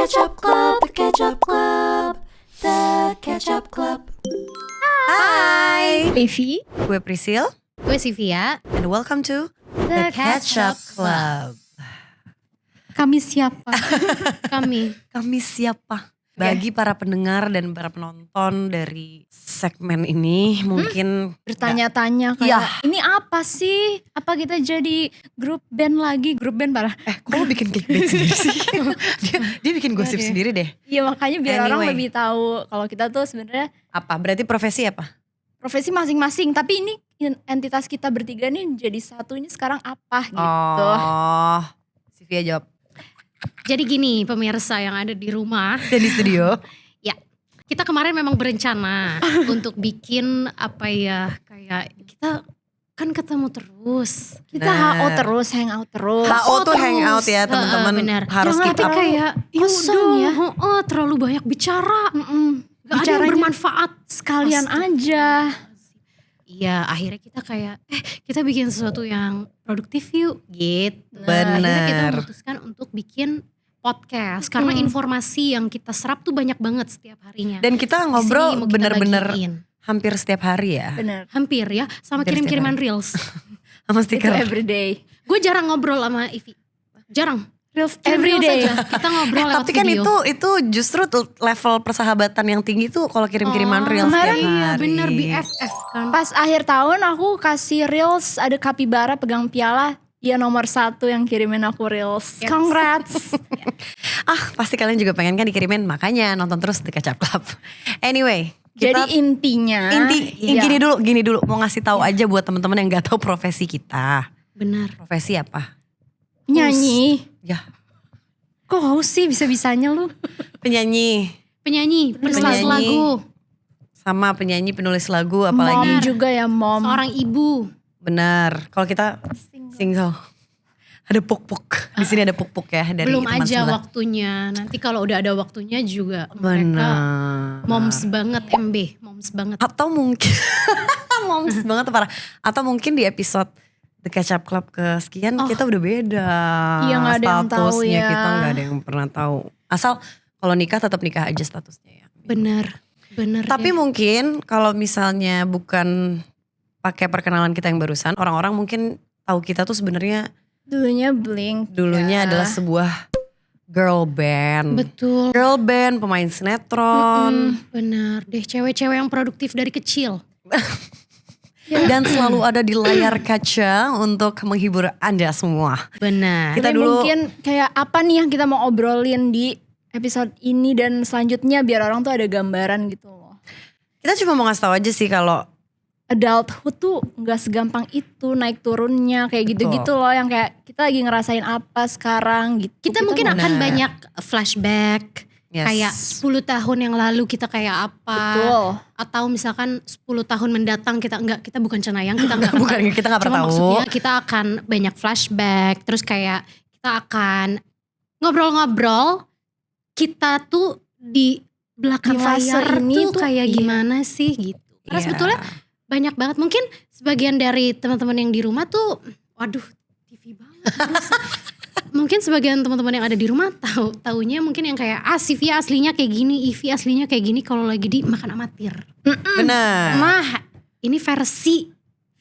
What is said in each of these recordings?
Ketchup Club, The Ketchup Club, The Ketchup Club. Hai, Evi, gue Prisil, gue Sivia. and welcome to The Ketchup Club. Kami siapa? Kami siapa? Bagi para pendengar dan para penonton dari segmen ini mungkin Bertanya-tanya kayak, Iya. ini apa sih? Apa kita jadi grup band lagi? Grup band parah. kok lo bikin clickbait sendiri sih? dia bikin gosip Iya deh. sendiri deh. Iya makanya biar orang Anyway. lebih tahu kalau kita tuh sebenarnya Apa? Berarti profesi apa? profesi masing-masing. Tapi ini entitas kita bertiga nih jadi satu ini sekarang apa gitu. Oh, Sivia jawab. Jadi gini pemirsa yang ada di rumah, Dan di studio. kita kemarin memang berencana untuk bikin apa ya, kayak kita kan ketemu terus. Kita Bener. HO terus, hangout terus. HO tuh terus. hangout ya teman-teman. Benar. Harus Jangan kita Tapi kayak kosong ya. terlalu banyak bicara. Gak ada yang Bicaranya bermanfaat. sekalian aja. Iya akhirnya kita kayak kita bikin sesuatu yang produktif yuk gitu. Bener. Akhirnya kita memutuskan untuk bikin podcast. Karena informasi yang kita serap tuh banyak banget setiap harinya. Dan kita Di sini ngobrol mau kita bener-bener bagiin. hampir setiap hari ya. Bener. Hampir ya, sama Hampir kirim-kiriman setiap reels. Sama Itu stiker. everyday. Gue jarang ngobrol sama Ivi. Jarang. Reels Kirim reels everyday. aja. Kita ngobrol lewat Tapi kan video. itu justru tuh level persahabatan yang tinggi tuh kalau kirim-kiriman reels kemarin tiap Iya hari. bener BFF kan. Pas akhir tahun aku kasih reels ada kapibara pegang piala. Dia nomor 1 yang kirimin aku reels. Yes. Congrats. Pasti kalian juga pengen kan dikirimin, makanya nonton terus The Ketchup Club. Anyway, kita Jadi intinya. gini dulu mau ngasih tahu aja buat teman-teman yang nggak tahu profesi kita. Bener. Profesi apa? Nyanyi. Ya, Kok haus sih bisa-bisanya lu? penyanyi Penyanyi, penulis Penyanyi. lagu. sama penyanyi penulis lagu Mom apalagi. juga ya mom. Seorang ibu. Benar. Kalau kita single. Ada puk-puk. Di sini ada puk-puk ya dari Belum teman aja sebelah. waktunya. Nanti kalau udah ada waktunya juga mereka Benar. moms banget MB. Moms banget. Atau mungkin moms banget parah. Atau mungkin di episode The Ketchup Club kesekian kita udah beda. Iya, nggak ada yang tahu statusnya ya. kita nggak ada yang pernah tahu. Asal kalau nikah tetap nikah aja statusnya ya. Bener. Bener Tapi deh. mungkin kalau misalnya bukan pakai perkenalan kita yang barusan, orang-orang mungkin tahu kita tuh sebenarnya Dulunya Blink. dulunya ya. adalah sebuah girl band. Betul. Girl band, pemain sinetron. Bener deh, cewek-cewek yang produktif dari kecil. Dan selalu ada di layar kaca untuk menghibur Anda semua. Benar. Kita Tapi dulu- mungkin kayak apa nih yang kita mau obrolin di episode ini dan selanjutnya biar orang tuh ada gambaran gitu loh. Kita cuma mau ngasih tahu aja sih kalau Adulthood tuh gak segampang itu naik turunnya kayak gitu-gitu loh yang kayak kita lagi ngerasain apa sekarang gitu. Kita mungkin mau- akan Benar. banyak flashback. Yes. Kayak 10 tahun yang lalu kita kayak apa. Betul. Atau misalkan 10 tahun mendatang kita bukan cenayang, kita enggak. bukan kita nggak pernah Cuma tahu. maksudnya kita akan banyak flashback. Terus kayak kita akan ngobrol-ngobrol. Kita tuh di belakang Di fase layar ini tuh tuh, kayak iya. gimana sih gitu. Karena Iya. sebetulnya banyak banget. Mungkin sebagian dari teman-teman yang di rumah tuh, waduh TV banget. Terus, mungkin sebagian teman-teman yang ada di rumah taunya mungkin yang kayak Sivia aslinya kayak gini, Ivi aslinya kayak gini kalau lagi di makan amatir. Benar. Nah, ini versi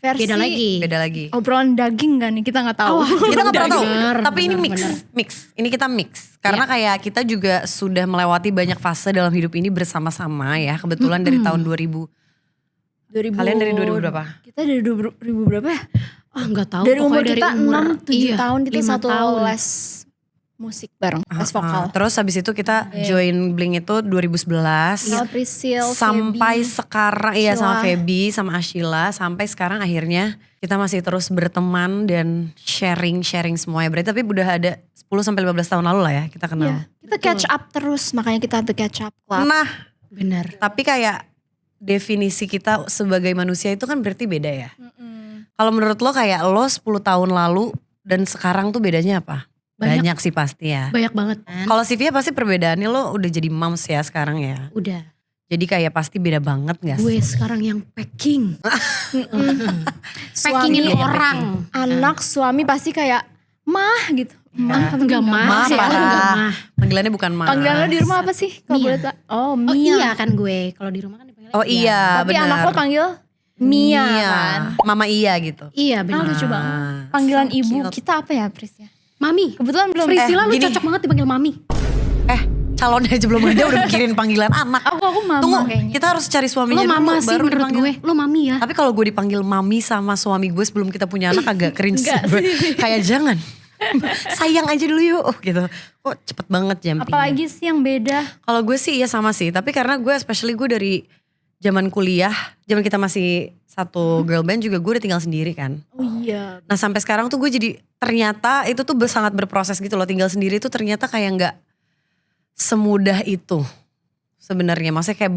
Versi beda lagi. Beda lagi. obrolan daging gak nih kita gak tahu. Kita nggak pernah tahu. Bener, Tapi ini bener, mix. Ini kita mix. Karena kayak kita juga sudah melewati banyak fase dalam hidup ini bersama-sama ya. Kebetulan dari tahun 2000. 2000, Kalian dari 2000 berapa? Kita dari 2000 berapa ya? Gak tahu. Dari umur pokoknya kita umur, 6-7 iya, tahun kita 5 satu tahun. les musik bareng, les vokal. Terus habis itu kita join Blink itu 2011. Sama Prisil, Sampai Feby. sekarang iya sama Ashila. Feby sama Ashila. Sampai sekarang akhirnya kita masih terus berteman dan sharing semuanya. Berarti tapi udah ada 10-15 tahun lalu lah ya kita kenal. Iya, kita catch up terus makanya kita The Catch Up Club. Nah Bener. tapi kayak definisi kita sebagai manusia itu kan berarti beda ya. Mm-mm. Kalau menurut lo kayak lo 10 tahun lalu dan sekarang tuh bedanya apa? Banyak. Banyak sih pasti ya. Banyak banget kan. Kalau Sivia pasti perbedaannya lo udah jadi moms ya sekarang ya. Udah. Jadi kayak pasti beda banget gak Gue sih? sekarang yang packing. Suami, Packingin Iya, orang. anak, suami pasti kayak Mah gitu. Mah. Enggak Ma mah sih, parah. enggak mah. Panggilannya bukan Ma. Panggilan lo di rumah apa sih? Kalau Mia. boleh tahu. Oh, Oh Mia. iya kan gue, kalau di rumah kan dipanggil Oh iya Tapi benar. anak lo panggil Mia kan. Mama Iya gitu. Iya Ah, benar. lucu banget. Panggilan so ibu cute. kita apa ya, Pris ya? Mami. Kebetulan belum. Priscilla lu gini. cocok banget dipanggil Mami. Calonnya aja belum ada udah mikirin panggilan anak. Aku mama Tunggu, kayaknya. kita harus cari suaminya Lo mama dulu, sih baru menurut dipanggil. gue. Lo Mami ya. Tapi kalau gue dipanggil mami sama suami gue sebelum kita punya anak agak cringe sih gue. Kayak jangan. Sayang aja dulu yuk gitu. Kok cepet banget jumpingnya. Apalagi sih yang beda? Kalau gue sih iya sama sih. Tapi karena gue especially gue dari zaman kuliah. Zaman kita masih satu girl band juga gue udah tinggal sendiri kan. Oh iya. Nah sampai sekarang tuh gue jadi ternyata itu tuh sangat berproses gitu loh. Tinggal sendiri tuh ternyata kayak gak semudah itu sebenarnya. Maksudnya kayak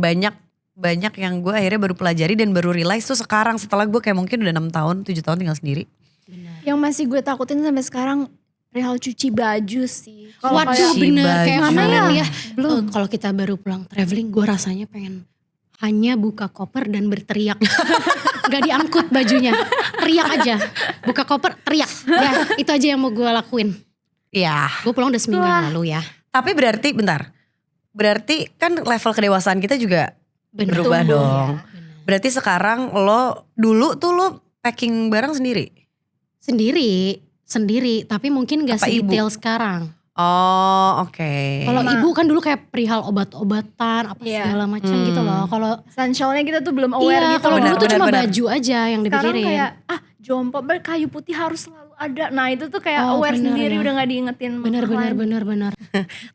banyak yang gue akhirnya baru pelajari dan baru realize tuh sekarang setelah gue kayak mungkin udah 6 tahun 7 tahun tinggal sendiri. Yang masih gue takutin sampai sekarang perihal cuci baju sih. Kalau Waduh kayak- bener baju. kayak Mana kemarin ya? ya. Kalau kita baru pulang traveling gue rasanya pengen hanya buka koper dan berteriak. Gak diangkut bajunya. Teriak aja. Buka koper teriak. Ya itu aja yang mau gue lakuin. Iya. Gue pulang udah seminggu yang lalu ya. Tapi berarti bentar. Berarti kan level kedewasaan kita juga Bener. berubah Tumbuh, dong. ya. Bener. Berarti sekarang lo dulu tuh lo packing barang sendiri? Sendiri. Tapi mungkin gak Apa ibu? sedetail sekarang. Oh oke. Kalau Sama. ibu kan dulu kayak perihal obat-obatan apa Iya. segala macam gitu loh. Kalau essentialnya kita tuh belum aware iya, gitu. kalau Benar, dulu tuh cuma benar. baju aja yang Sekarang dipikirin. kayak jompo kayu putih harus selalu ada. Nah itu tuh kayak Oh, aware benar, sendiri ya. udah gak diingetin. Bener.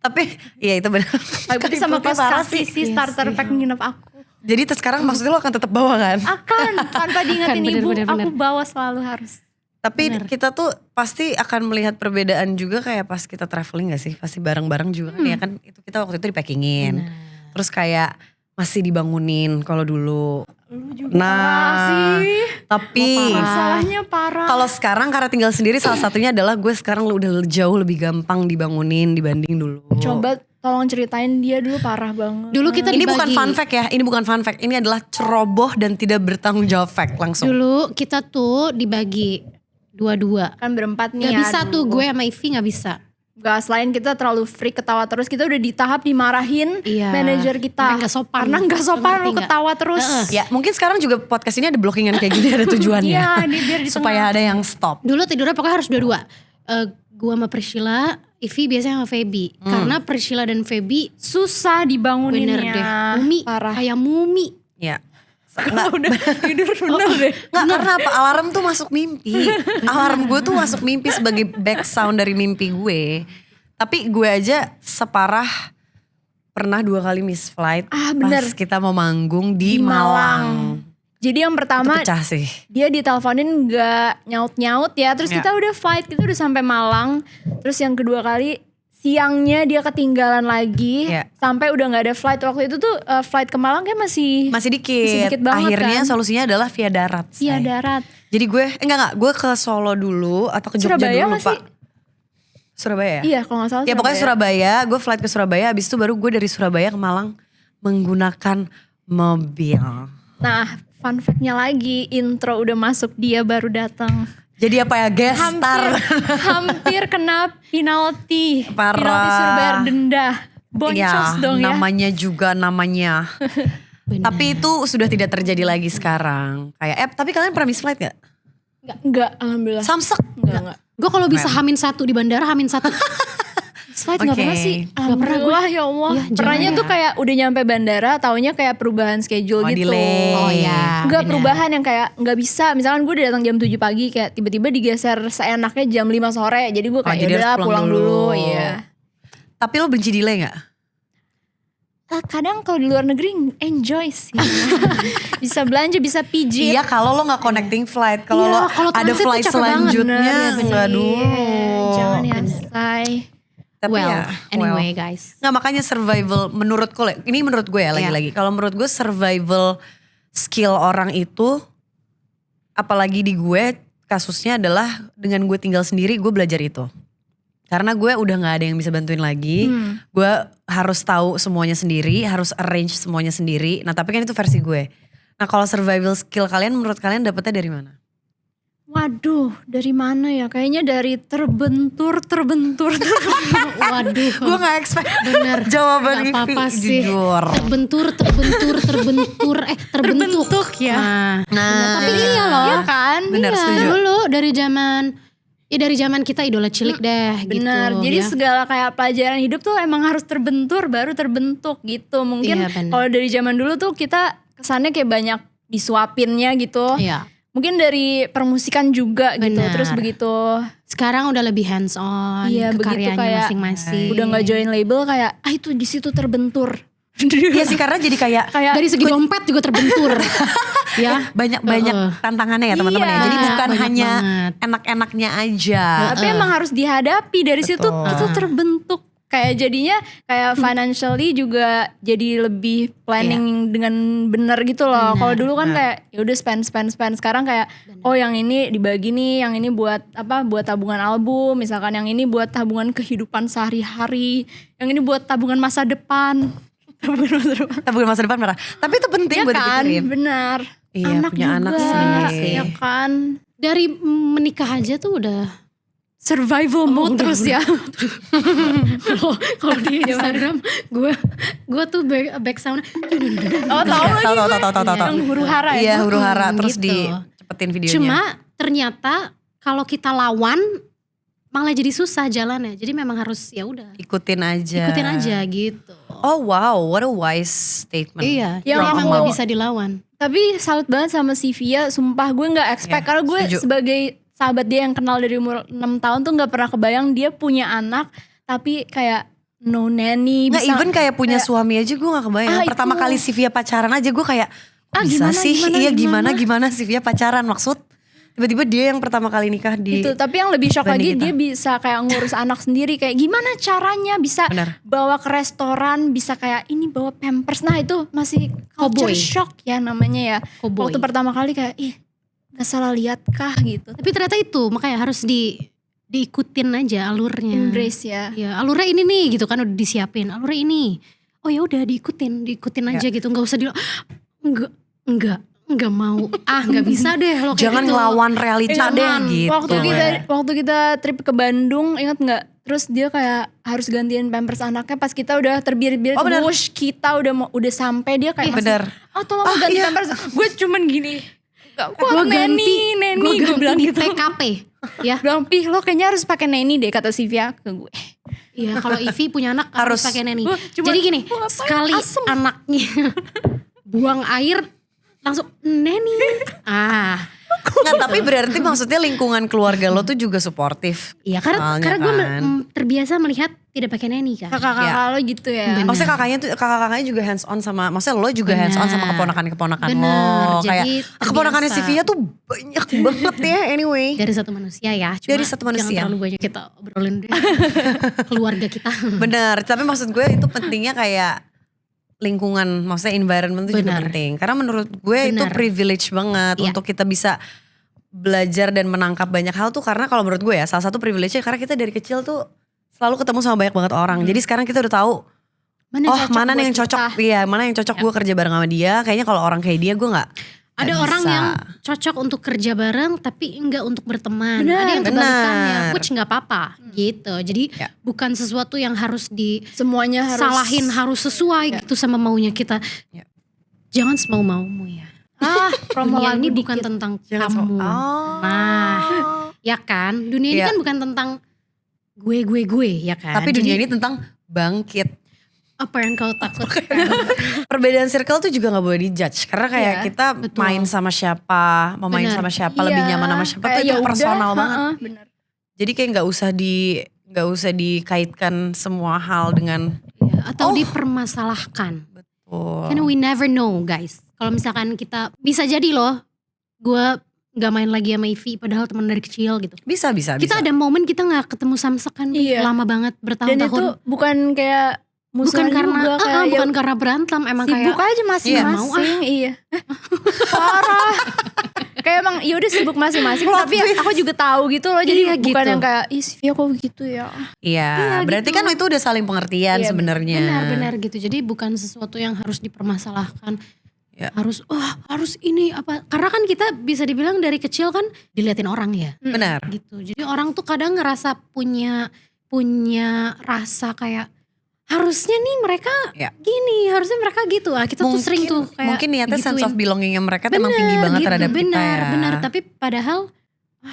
Tapi iya itu benar. Kayu putih sama Kayu kaos putih parah kaki sih Iya starter sih. pack nginep aku. Jadi sekarang maksudnya lo akan tetap bawa kan? Akan tanpa diingetin Akan, ibu bener. aku bawa selalu harus. Tapi Benar. kita tuh pasti akan melihat perbedaan juga kayak pas kita traveling gak sih? Pasti bareng-bareng juga kan ya kan itu kita waktu itu dipackingin. Terus kayak masih dibangunin kalau dulu. Lu juga Nah, parah sih. Tapi Masalahnya parah. kalau sekarang karena tinggal sendiri salah satunya adalah gue sekarang udah jauh lebih gampang dibangunin dibanding dulu. Coba tolong ceritain dia dulu parah banget. Dulu kita Ini dibagi. bukan fun fact ya, ini bukan fun fact. Ini adalah ceroboh dan tidak bertanggung jawab fact langsung. Dulu kita tuh dibagi dua-dua. Kan berempat nih Gak ya. bisa tuh aduh. gue sama Ivy gak bisa. Gak, selain kita terlalu freak ketawa terus, kita udah di tahap dimarahin Iya. manajer kita. Sampai nggak sopan. Karena gak sopan Ngerti lu nggak? ketawa terus. Ya mungkin sekarang juga podcast ini ada blockingan kayak gini ada tujuannya. Iya, biar di Supaya ada yang stop. Dulu tidurnya pokoknya harus dua-dua. Gue sama Priscilla, Ivy biasanya sama Feby. Karena Priscilla dan Feby susah dibanguninnya. bener deh. Mumi, Parah. kayak mumi. Ya. Udah tidur bener deh. Nggak, karena apa? Alarm tuh masuk mimpi. Alarm gue tuh masuk mimpi sebagai back sound dari mimpi gue. Tapi gue aja separah pernah 2 kali miss flight. Bener. Pas kita mau manggung di Di Malang. Malang. Jadi yang Itu pertama pecah sih. dia diteleponin gak nyaut-nyaut ya. Terus Ya. kita udah flight, kita udah sampai Malang. Terus yang kedua kali siangnya dia ketinggalan lagi. Ya. Sampai udah gak ada flight. Waktu itu tuh flight ke Malang kayak masih Masih dikit. banget Akhirnya kan. solusinya adalah via darat. via say. darat. Jadi gue, enggak gue ke Solo dulu atau ke Jogja Surabaya dulu nggak lupa. sih? Surabaya ya? Iya kalau gak salah Ya pokoknya Surabaya, gue flight ke Surabaya, abis itu baru gue dari Surabaya ke Malang menggunakan mobil. Nah fun fact-nya lagi, intro udah masuk dia baru datang. Jadi apa ya, guest star. Hampir kena penalti. Parah. Penalti suruh bayar denda. Boncos Ya, dong ya. namanya juga namanya. Bener. Tapi itu sudah tidak terjadi lagi sekarang. Kayak, tapi kalian pernah miss flight gak? Enggak, alhamdulillah. Samsek? Enggak. Gue kalau bisa H-1 di bandara H-1. Flight gak Oke. pernah sih. Nggak pernah gue. Alhamdulillah ya Allah. Ya, Pernahnya jangan tuh kayak udah nyampe bandara, taunya kayak perubahan schedule Oh, gitu. delay. Oh ya. Enggak, bener. perubahan yang kayak nggak bisa. Misalkan gue udah datang jam 7 pagi, kayak tiba-tiba digeser seenaknya jam 5 sore. Jadi gue kayak jadi yaudah harus pulang pulang dulu. dulu. Iya. Tapi lo benci delay gak? Kadang kalau di luar negeri enjoy sih. Bisa belanja, bisa pijit. Iya kalau lo gak connecting flight. Kalau Iya, lo kalau ada transit tuh flight capek banget. selanjutnya. Bener, Aduh. Jangan ya say. Tapi Well, ya, anyway guys. Nggak, makanya survival menurutku, ini menurut gue ya lagi-lagi. Kalau menurut gue survival skill orang itu, apalagi di gue kasusnya adalah dengan gue tinggal sendiri gue belajar itu. Karena gue udah gak ada yang bisa bantuin lagi. Gue harus tahu semuanya sendiri, harus arrange semuanya sendiri. Nah tapi kan itu versi gue. Nah kalau survival skill kalian menurut kalian dapetnya dari mana? Waduh, dari mana ya? Kayaknya dari terbentur. Waduh. Gue gak expect Bener. jawaban Gak apa-apa Ivi, sih. jujur. Terbentuk ya. Nah, Tapi iya loh. Iya kan? Bener, Iya, setuju. dulu dari zaman kita idola cilik deh gitu. Benar. Jadi ya. segala kayak pelajaran hidup tuh emang harus terbentur baru terbentuk gitu. Mungkin Iya, benar. kalau dari zaman dulu tuh kita kesannya kayak banyak disuapinnya gitu. Iya. Mungkin dari permusikan juga gitu. Benar. Terus begitu Sekarang udah lebih hands on Iya, ke begitu karyanya kayak masing-masing. udah nggak join label kayak itu di situ terbentur. Iya sih karena jadi kayak Kayak Dari segi dompet juga terbentur. Ya. banyak tantangannya ya teman-teman ya. Iya, Jadi bukan banyak hanya banget. enak-enaknya aja. tapi emang harus dihadapi dari situ Betul. itu terbentuk kayak jadinya kayak financially juga jadi lebih planning dengan benar gitu loh. Kalau dulu kan kayak ya udah spend sekarang kayak oh yang ini dibagi nih, yang ini buat apa? Buat tabungan album, misalkan yang ini buat tabungan kehidupan sehari-hari, yang ini buat tabungan masa depan. Tabungan masa depan. Tabungan masa depan marah. Tapi itu penting Ya buat kan, dipikirin. benar. Iya, Anak punya juga, anak sih. ya kan. Dari menikah aja tuh udah Survival mode terus ya. kalau di Instagram gue tuh back sound. Oh tahu lagi Tahu, gue. tahu. Yang huru hara ya. Iya huru hara terus gitu. dicepetin videonya. Cuma ternyata kalau kita lawan malah jadi susah jalannya. Jadi memang harus ya udah ikutin aja. ikutin aja gitu. Oh wow, what a wise statement. Iya, Yang jadi emang aku- gak bisa dilawan. Tapi salut banget sama si Via, sumpah gue gak expect. Ya, Karena gue setuju. sebagai sahabat dia yang kenal dari umur 6 tahun tuh gak pernah kebayang dia punya anak. Tapi kayak no nanny. Nggak bisa- even kayak punya suami aja gue gak kebayang. Ah, Pertama itu. kali si Via pacaran aja gue kayak kok bisa gimana, sih? gimana, Iya gimana? gimana si Via pacaran maksud. Tiba-tiba dia yang pertama kali nikah di Gitu. Tapi yang lebih shock lagi dibanding kita. dia bisa kayak ngurus anak sendiri. Kayak gimana caranya bisa Benar. bawa ke restoran. Bisa kayak ini bawa pampers. Nah itu masih culture Cowboy. shock ya namanya ya. Cowboy. Waktu pertama kali kayak ih gak salah lihat kah gitu. Tapi ternyata itu makanya harus diikutin aja alurnya. Embrace ya. Ya alurnya ini nih gitu kan udah disiapin. Alurnya ini. Oh ya udah diikutin aja gitu. Nggak usah enggak mau. Nggak bisa deh lo kayak jangan gitu. ngelawan realita deh Jangan. gitu. Waktu kita trip ke Bandung, ingat nggak? Terus dia kayak harus gantiin pampers anaknya pas kita udah terbirit-birit, Oh, bener. wush, kita udah sampai dia kayak masih, Bener. oh tolong ganti pampers. Gue cuman gini, gak kuat neni, gue gue bilang ganti gitu. TKP ya. Bilang Pih lo kayaknya harus pakai neni deh kata Sivia ke gue. Iya kalau Ivi punya anak harus Harus. pakai neni. Cuma- Jadi gini Wah, ngapain? sekali Asem. anaknya buang air langsung neni. Nggak, tapi berarti maksudnya lingkungan keluarga lo tuh juga suportif. Iya karena Soalnya gue kan. terbiasa melihat tidak pakai neni kan. Kakak-kakak lo gitu ya. Bener. Maksudnya kakaknya juga hands on sama, maksudnya lo juga Bener. hands on sama keponakan-keponakan Bener, lo. Kayak jadi keponakannya terbiasa. Sivia tuh banyak banget ya anyway. Dari satu manusia ya. Cuma Dari satu manusia. Jangan terlalu banyak kita obrolin deh. Keluarga kita. Bener, tapi maksud gue itu pentingnya kayak lingkungan, maksudnya environment itu juga Bener. penting. Karena menurut gue itu Bener. privilege banget Iya. untuk kita bisa belajar dan menangkap banyak hal tuh. Karena kalau menurut gue ya salah satu privilege-nya karena kita dari kecil tuh selalu ketemu sama banyak banget orang. Jadi sekarang kita udah tahu mana nih yang buat cocok. kita. Iya, mana yang cocok gue kerja bareng sama dia. Kayaknya kalau orang kayak dia gue gak Ada bisa. orang yang cocok untuk kerja bareng tapi enggak untuk berteman. Benar, Ada yang kebalikannya, benar. which enggak apa-apa gitu. Jadi Ya. bukan sesuatu yang harus Semuanya harus disalahin, harus sesuai gitu sama maunya kita. Ya. Jangan semau-maumu ya. promo Dunia lagu ini dikit. bukan tentang Jangan kamu. Oh. Nah, ya kan? Dunia ini Iya. kan bukan tentang gue ya kan? Tapi dunia Jadi, ini tentang bangkit. apa yang kau takutkan? Perbedaan circle tuh juga gak boleh dijudge. Karena kayak Iya, kita betul. main sama siapa, mau main Benar. sama siapa, lebih Iya, nyaman sama siapa tuh kayak itu ya udah, personal banget. bener. Jadi kayak nggak usah dikaitkan semua hal dengan Ya, atau dipermasalahkan. Karena we never know guys. Kalau misalkan kita bisa jadi loh, gue nggak main lagi sama Ivy padahal teman dari kecil gitu. bisa. Kita ada momen kita nggak ketemu samsek kan Iya. lama banget Dan bertahun-tahun. itu bukan kayak Bukan musuhan karena juga, kayak ya bukan karena berantem, emang sibuk kayak aja masing-masing. Iya. Parah. Kayak emang ya udah sibuk masing-masing. Tapi aku juga tahu gitu loh. Jadi Iya, bukan gitu. yang kayak ih Sivia kok gitu ya. Iya, berarti gitu. kan itu udah saling pengertian Iya, sebenarnya. benar-benar gitu. Jadi bukan sesuatu yang harus dipermasalahkan. Ya. harus ini apa, karena kan kita bisa dibilang dari kecil kan diliatin orang ya Benar. gitu. Jadi orang tuh kadang ngerasa punya rasa kayak harusnya nih mereka Ya. gini, harusnya mereka gitu. Kita tuh sering tuh kayak mungkin niatnya sense of digituin. belongingnya mereka tuh emang tinggi banget Gitu, terhadap kita ya. benar. Tapi padahal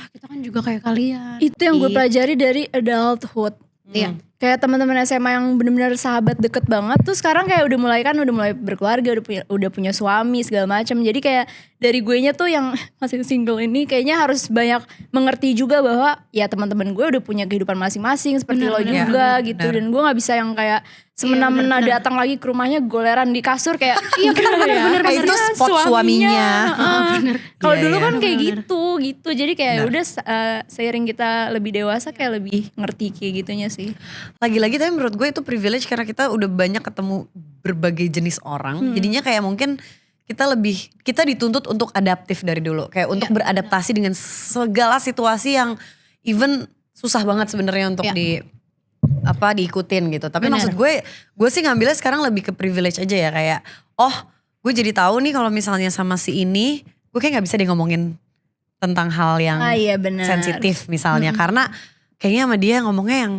kita kan juga kayak kalian. Itu yang gue Gitu. pelajari dari adulthood. Iya. Kayak teman-teman SMA yang benar-benar sahabat deket banget tuh sekarang kayak udah mulai berkeluarga, udah punya suami segala macam. Jadi kayak dari guenya tuh yang masih single ini kayaknya harus banyak mengerti juga bahwa ya teman-teman gue udah punya kehidupan masing-masing seperti Benar, lo benar, juga benar, gitu. benar. Dan gue nggak bisa yang kayak semena-mena benar. datang lagi ke rumahnya goleran di kasur kayak Iya benar. Kayak itu spot suaminya. Bener. Kalau Iya, dulu iya. kan kayak Benar. gitu. Jadi kayak Benar. udah seiring kita lebih dewasa kayak lebih ngerti kayak gitunya sih. Lagi-lagi tapi menurut gue itu privilege karena kita udah banyak ketemu berbagai jenis orang. Jadinya kayak mungkin kita dituntut untuk adaptif dari dulu. Kayak untuk beradaptasi dengan segala situasi yang even susah banget sebenarnya untuk diikutin gitu. Tapi Benar. maksud gue sih ngambilnya sekarang lebih ke privilege aja ya. Kayak gue jadi tahu nih kalau misalnya sama si ini gue kayak gak bisa deh ngomongin tentang hal yang Iya benar. sensitif misalnya. Karena kayaknya sama dia ngomongnya yang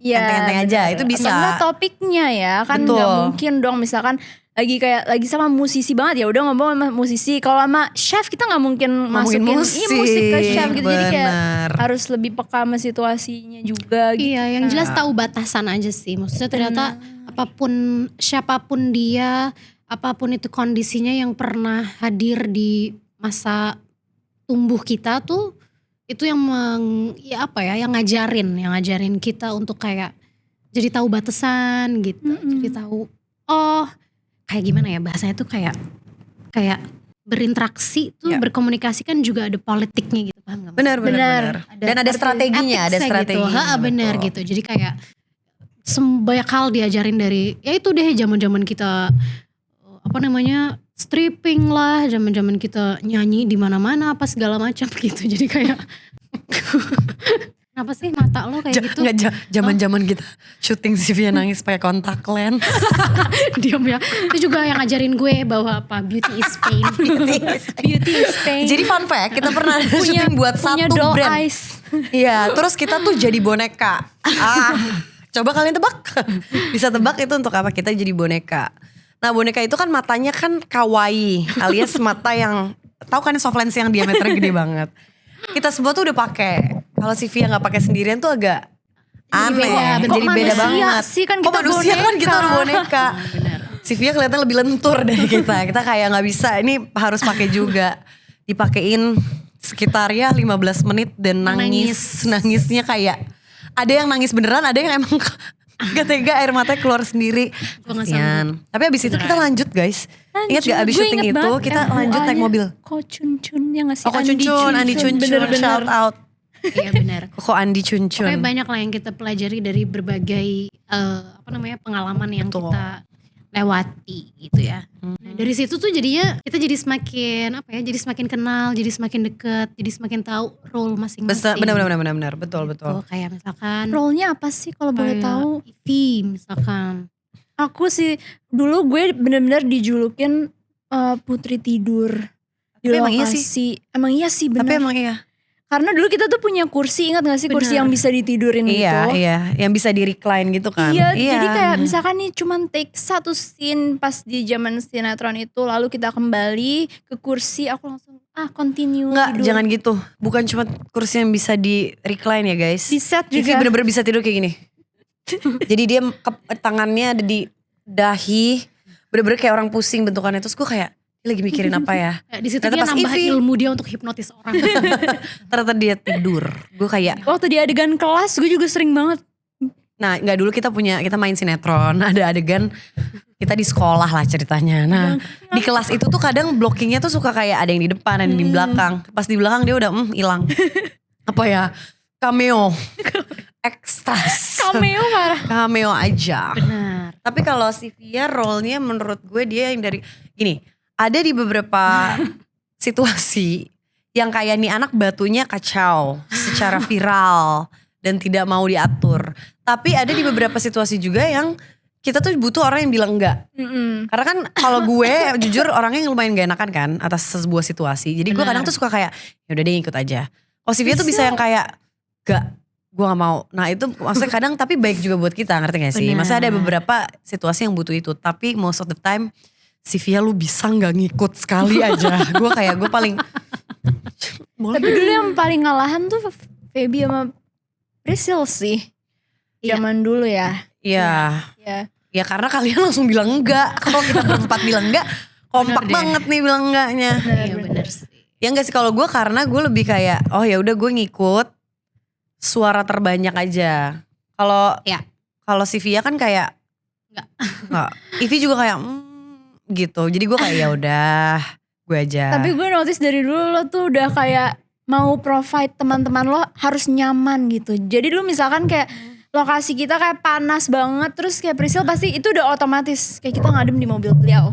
Iya, enteng-enteng aja bener. itu bisa. Atau enggak topiknya ya kan Betul. nggak mungkin dong misalkan lagi sama musisi banget ya udah ngomong sama musisi. Kalau sama chef kita nggak mungkin masukin musik ke chef gitu. Jadi kayak bener. harus lebih peka sama situasinya juga gitu. Iya, yang jelas tahu batasan aja sih. Maksudnya ternyata apapun siapapun dia, apapun itu kondisinya yang pernah hadir di masa tumbuh kita tuh itu yang yang ngajarin kita untuk kayak jadi tahu batasan gitu. Jadi tahu kayak gimana ya bahasanya tuh kayak berinteraksi tuh berkomunikasi kan juga ada politiknya gitu, paham gak? Benar. Dan ada Arti strateginya, ada ethics-nya strateginya. gitu. Benar betul. gitu. Jadi kayak banyak hal diajarin dari ya itu deh zaman-zaman kita stripping lah, zaman-zaman kita nyanyi di mana-mana apa segala macam gitu. Jadi kayak kenapa sih mata lo kayak gitu? Nggak zaman-zaman kita syuting Sivia nangis pakai kontak lens. Diam ya. Itu juga yang ngajarin gue bahwa beauty is pain. Beauty is pain. Jadi fun fact, kita pernah syuting buat punya satu doll brand. eyes. Iya, terus kita tuh jadi boneka. Coba kalian tebak. Bisa tebak itu untuk apa kita jadi boneka. Nah boneka itu kan matanya kan kawaii, alias mata yang tahu kan soft lens yang diameternya gede banget. Kita semua tuh udah pakai. Kalau Sivia nggak pakai sendirian tuh agak aneh, beda, jadi Kok beda manusia banget. sih, kan Kok kita manusia kan kita boneka. boneka. Sivia kelihatan lebih lentur dari kita. Kita kayak nggak bisa, ini harus pakai juga. Dipakein sekitar ya 15 menit dan nangisnya kayak ada yang nangis beneran, ada yang emang gak tega air matanya keluar sendiri. Kasian. Tapi abis itu kita lanjut guys. Ingat gak abis Gue syuting inget itu banget kita lanjut naik mobil. Kok Cuncun ya gak sih? Oh Kok Cuncun, Andi Cuncun, Bener-bener. shout out. Iya benar. Kok Andi Cuncun. Pokoknya banyak lah yang kita pelajari dari berbagai pengalaman yang Betul. kita lewati gitu ya. Nah, dari situ tuh jadinya kita jadi semakin kenal, jadi semakin deket, jadi semakin tahu role masing-masing. Benar, betul. Tuh, kayak misalkan Role-nya apa sih kalau boleh kayak tahu? Ivy misalkan. Aku sih dulu gue bener-bener dijulukin putri tidur di Tapi emang iya sih. lokasi. Emang iya sih bener. Tapi emang iya. Karena dulu kita tuh punya kursi, ingat gak sih kursi Bener. yang bisa ditidurin Iya, gitu? iya. Yang bisa di recline gitu kan. Iya, jadi kayak misalkan nih cuman take satu scene pas di zaman sinetron itu, lalu kita kembali ke kursi, aku langsung continue Enggak, tidur. jangan gitu. Bukan cuma kursi yang bisa di recline ya guys. Di set Ivy juga. bener-bener bisa tidur kayak gini. Jadi dia tangannya ada di dahi. Bener-bener kayak orang pusing bentukannya. Terus gue kayak, dia lagi mikirin apa ya. Di situ Ternyata dia pas nambah Ivy. ilmu dia untuk hipnotis orang. Ternyata dia tidur. Gue kayak, Waktu di adegan kelas gue juga sering banget. nah gak dulu kita main sinetron. Ada adegan kita di sekolah lah ceritanya. Nah di kelas itu tuh kadang blockingnya tuh suka kayak ada yang di depan, ada yang di belakang. Pas di belakang dia udah hilang. Apa ya, cameo. Ekstras. Cameo marah. Cameo aja. Benar. Tapi kalau Sivia role-nya menurut gue dia yang dari gini, ada di beberapa situasi yang kayak nih anak batunya kacau secara viral dan tidak mau diatur. Tapi ada di beberapa situasi juga yang kita tuh butuh orang yang bilang enggak. Karena kan kalau gue jujur orangnya lumayan gak enakan kan atas sebuah situasi. Jadi gue kadang tuh suka kayak ya udah deh ikut aja. Kalau Sivia tuh bisa yang kayak gak, gue gak mau. Nah itu maksudnya kadang tapi baik juga buat kita, ngerti gak sih? Maksudnya ada beberapa situasi yang butuh itu. Tapi most of the time Sivia lu bisa gak ngikut sekali aja. Gue kayak gue paling Tapi dulu yang paling ngalahan tuh Feby sama Priscil sih. Zaman dulu ya. Iya. Ya. Ya karena kalian langsung bilang enggak. Kalau kita berempat bilang enggak, kompak banget nih bilang enggaknya. Iya bener sih. Ya enggak sih kalau gue karena gue lebih kayak oh ya udah gue ngikut suara terbanyak aja. Kalau kalau Sivia kan kayak enggak. Ivy juga kayak gitu. Jadi gue kayak ya udah gue aja. Tapi gue notice dari dulu lo tuh udah kayak mau provide teman-teman lo harus nyaman gitu. Jadi lu misalkan kayak lokasi kita kayak panas banget, terus kayak Priscil pasti itu udah otomatis kayak kita ngadem di mobil beliau.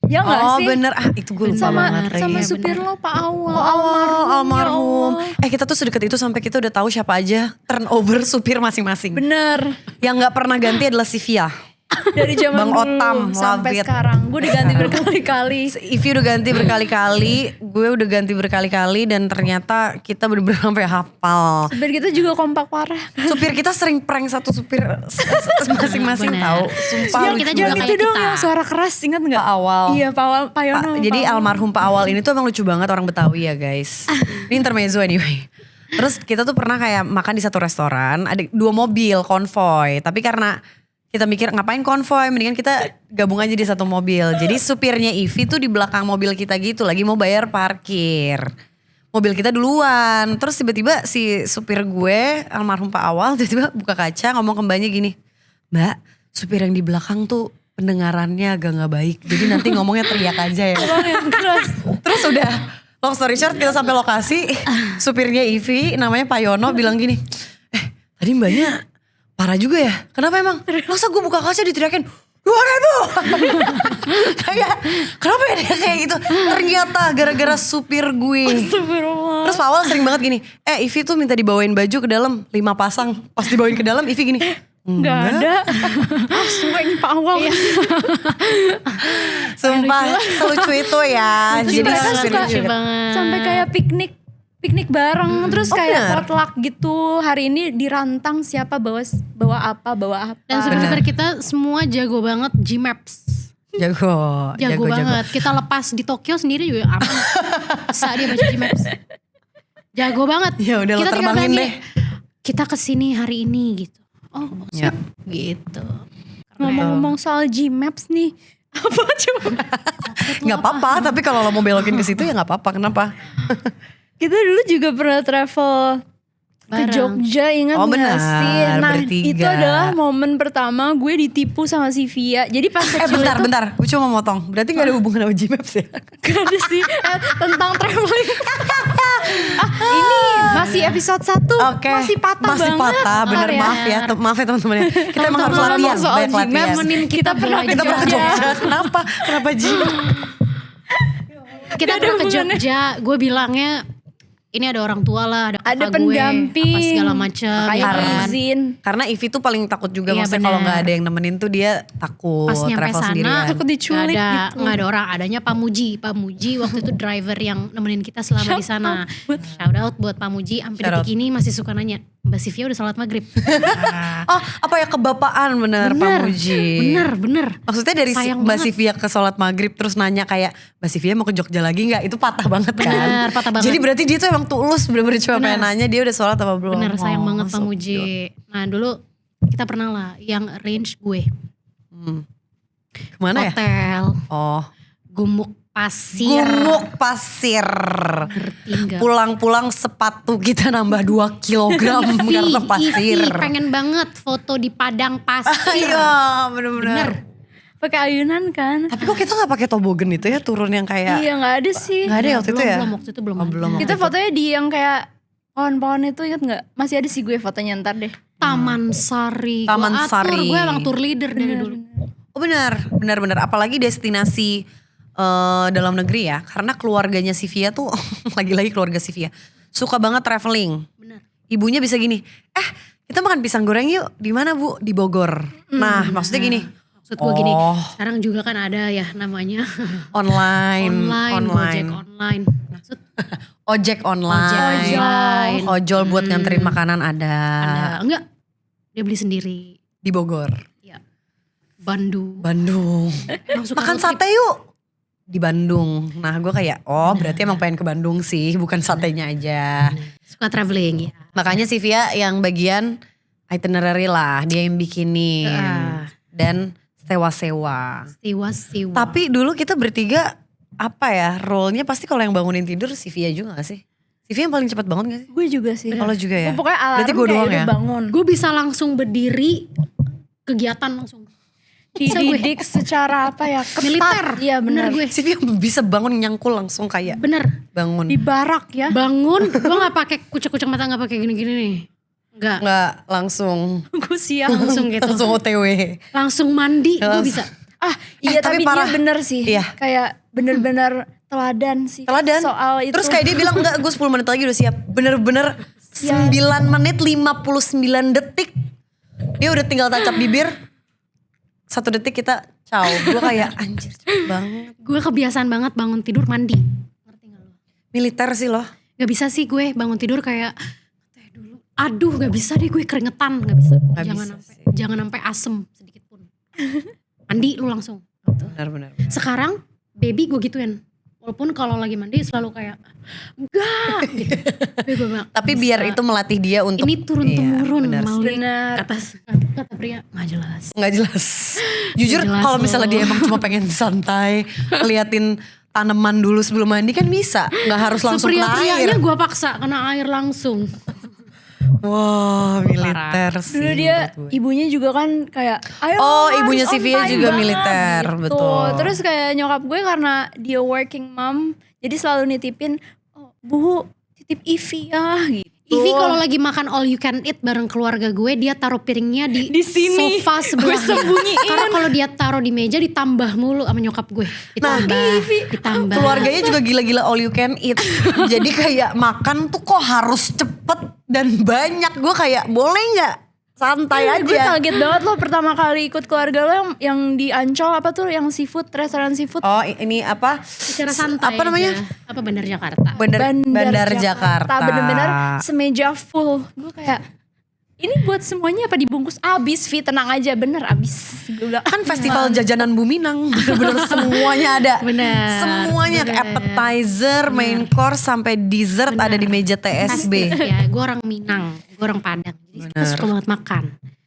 Ya gak sih? Oh bener, itu gue lupa banget. Sama lagi. supir lo Pak Awal. Almarhum. Kita tuh sedekat itu sampai kita udah tahu siapa aja turnover supir masing-masing. Bener. Yang gak pernah ganti adalah Sivia. Dari zaman Bang dulu Otam, sampai love it. sekarang. Gue udah ganti berkali-kali. Ivy udah ganti berkali-kali, gue udah ganti berkali-kali dan ternyata kita bener-bener sampai hafal. Supir kita juga kompak parah. Supir kita sering prank satu supir masing-masing tahu. Sumpah Supir lucu kita juga banget. Itu dong kita. yang suara keras, ingat gak? Pak Awal. Iya Pak Awal, Pak Yono. Jadi Pak Awal. almarhum Pak Awal ini tuh emang lucu banget orang Betawi ya guys. Ini intermezzo anyway. Terus kita tuh pernah kayak makan di satu restoran, ada 2 mobil konvoy. Tapi karena kita mikir ngapain konvoy, mendingan kita gabung aja di satu mobil. Jadi supirnya Ivy tuh di belakang mobil kita gitu, lagi mau bayar parkir. Mobil kita duluan, terus tiba-tiba si supir gue, almarhum Pak Awal, tiba-tiba buka kaca ngomong ke mbaknya gini, Mbak, supir yang di belakang tuh pendengarannya agak gak baik, jadi nanti ngomongnya teriak aja ya. Terus udah, long story short kita sampai lokasi, supirnya Ivy namanya Pak Yono bilang gini, tadi mbaknya parah juga ya, kenapa emang? Masa gue buka kaca diteriakin, 2.000. Kayak kenapa ya dia kayak gitu? Ternyata gara-gara supir gue. Astagfirullah. Terus Pak Awal sering banget gini, Ivy tuh minta dibawain baju ke dalam 5 pasang. Pas dibawain ke dalam Ivy gini, Gak ada. Sumpah ini Pak Awal. sumpah selucu itu ya. Jadi Mereka supirnya suka juga. sampai kayak piknik bareng terus kayak bener. potluck gitu. Hari ini dirantang siapa bawa apa. Dan supir kita semua jago banget G-Maps. Jago. Jago banget. Kita lepas di Tokyo sendiri juga aman. Bisa dia baca G-Maps. Jago banget. Ya udah lo Kita tinggal terbangin bilang deh. gini, kita kesini hari ini gitu. Oh Ya. siap gitu. Ngomong-ngomong soal G-Maps nih. Apa coba? Gak apa-apa, tapi kalau lo mau belokin ke situ ya gak apa-apa. Kenapa? Kita dulu juga pernah travel ke Bareng. Jogja, ingat Oh, gak benar, sih? Nah bertiga. itu adalah momen pertama gue ditipu sama Sivia. Jadi pas kecil itu bentar. Gue cuma mau motong. Berarti gak ada hubungan sama G-Maps ya? gak ada sih tentang traveling. Ini masih episode 1 Oke. masih patah Masih banget. patah, bener Bentar maaf ya. Maaf ya teman-teman ya. Kita emang harus Ngomong latihan, soal banyak latihan. G-Maps, Temenin kita pernah ke Kita pernah ke Jogja. Jogja. Kenapa G-Maps? Kita Gak ada pernah ke hubungannya. Jogja, gue bilangnya ini ada orang tua lah, ada Ada kakak pendamping, gue, apa segala macam. kayak ya kan. izin. Karena Ivy tuh paling takut juga. Iya, Maksudnya kalau bener. gak ada yang nemenin tuh dia takut Pas nyampe travel sana, sendirian. Takut diculik nggak gitu. ada orang, adanya Pak Muji waktu itu driver yang nemenin kita selama di sana. Shout out buat Pak Muji, sampai Shout out. detik ini masih suka nanya, Mbak Sivia udah salat maghrib. Oh apa ya kebapaan bener Pak Muji. bener. Maksudnya dari Sayang Mbak banget. Sivia ke sholat maghrib terus nanya kayak Mbak Sivia mau ke Jogja lagi gak? Itu patah banget kan? Bener, patah banget. Jadi berarti dia tuh emang tulus bener-bener cuma pengen nanya dia udah sholat apa belum. Bener, sayang Oh, banget Pak so Muji. cute. Nah dulu kita pernah lah yang arrange gue. Kemana ya? Hotel, Oh. Gumuk Pasir. Gumuk pasir. Ngerti nggak? Pulang-pulang sepatu kita nambah 2 kilogram karena pasir. Ih, pengen banget foto di padang pasir. Iya bener-bener. Pakai ayunan kan. Tapi kok kita gak pakai tobogan itu ya turun yang kayak. Iya gak ada sih. Gak ada ya waktu itu ya? Belum, waktu itu belum Oh, ada. belum. Kita fotonya di yang kayak pohon-pohon itu, ingat gak? Masih ada sih gue fotonya, ntar deh. Taman Sari. Taman Gua atur, Sari. gue emang tour leader dari dulu. Oh benar. Apalagi destinasi dalam negeri ya. Karena keluarganya Sivia tuh, lagi-lagi keluarga Sivia. Suka banget traveling. Bener. Ibunya bisa gini, kita makan pisang goreng yuk. Di mana Bu? Di Bogor. Nah maksudnya gini, Maksud gue gini, Oh. sekarang juga kan ada ya namanya Online. Gojek online. Maksud Ojek online. online. Ojol buat nganterin makanan ada. Enggak, dia beli sendiri. Di Bogor. Ya. Bandung. Makan Emang suka road trip. sate yuk. Di Bandung. Nah gue kayak berarti emang pengen ke Bandung sih. Bukan satenya aja. Suka traveling ya. Makanya si Via yang bagian itinerary lah. Dia yang bikinin. Dan sewa-sewa. Siwa. Tapi dulu kita bertiga apa ya role-nya pasti kalau yang bangunin tidur si Via juga gak sih? Si Via yang paling cepat bangun gak sih? Gue juga sih. Kalau juga ya? Gue pokoknya alarm Berarti gue kayak doang udah ya? bangun. Gue bisa langsung berdiri kegiatan langsung. Dididik secara apa ya? Ketat. Militer. Iya benar. Bener gue. Si Via bisa bangun nyangkul langsung kayak Bener. bangun. Di barak ya. Bangun, gue gak pakai kucek-kucek mata, gak pakai gini-gini nih. Enggak. Nggak langsung. Gue siang. Langsung gitu. Langsung OTW. Langsung mandi, gue Langsung. bisa. Iya tapi tapi, parah. dia bener sih. Iya. Kayak bener-bener teladan sih. Teladan. Soal itu. Terus kayak dia bilang enggak gue 10 menit lagi udah siap. Bener-bener 9 menit 59 detik. Dia udah tinggal tancap bibir. 1 detik kita ciao. Gue kayak anjir cepet banget. Gue kebiasaan banget bangun tidur mandi. Ngerti gak lo? Militer sih loh. Gak bisa sih gue bangun tidur kayak teh dulu. Aduh gak bisa deh gue keringetan. Gak bisa. Gak bisa sih. Jangan sampai asem sedikit pun. Mandi lu langsung. Benar-benar. Sekarang baby gue gituin. Walaupun kalau lagi mandi selalu kayak enggak gitu. Tapi gue bilang, Tapi biar bisa. itu melatih dia untuk. Ini turun-temurun Iya, benar. mau Benar. kata pria gak jelas. Nggak jelas. Jujur Nggak jelas kalau misalnya loh. dia emang cuma pengen santai. Ngeliatin tanaman dulu sebelum mandi kan bisa. Nggak harus langsung kena air. Sepria-prianya gue paksa kena air langsung. Wah militer sih. Dulu dia menurut gue. ibunya juga kan kayak ayo Oh, harus ibunya on si Via time juga banget, militer, gitu. betul. Terus kayak nyokap gue karena dia working mom jadi selalu nitipin bu titip Ivy ya gitu. Ivy kalau lagi makan all you can eat bareng keluarga gue, dia taruh piringnya di sini. sofa sebelah. Gue sembunyiin. Karena kalau dia taruh di meja ditambah mulu sama nyokap gue. Ditambah. Keluarganya juga gila-gila all you can eat. Jadi kayak makan tuh kok harus cepet dan banyak. Gue kayak boleh gak santai Gue aja. kaget banget loh pertama kali ikut keluarga lo yang di Ancol apa tuh yang seafood, restoran seafood. Oh ini apa? Secara santai Apa namanya? aja. Apa Bandar Jakarta. Bandar Jakarta. Bener-bener semeja full. Gue kayak ini buat semuanya apa dibungkus abis Vi tenang aja bener abis. Gue bilang Kan festival jajanan Buminang. Bener-bener semuanya ada. Bener. Semuanya bener. appetizer, main course sampai dessert ada di meja TSB. Ya gue orang Minang, gue orang Padang. Jadi kita suka banget makan.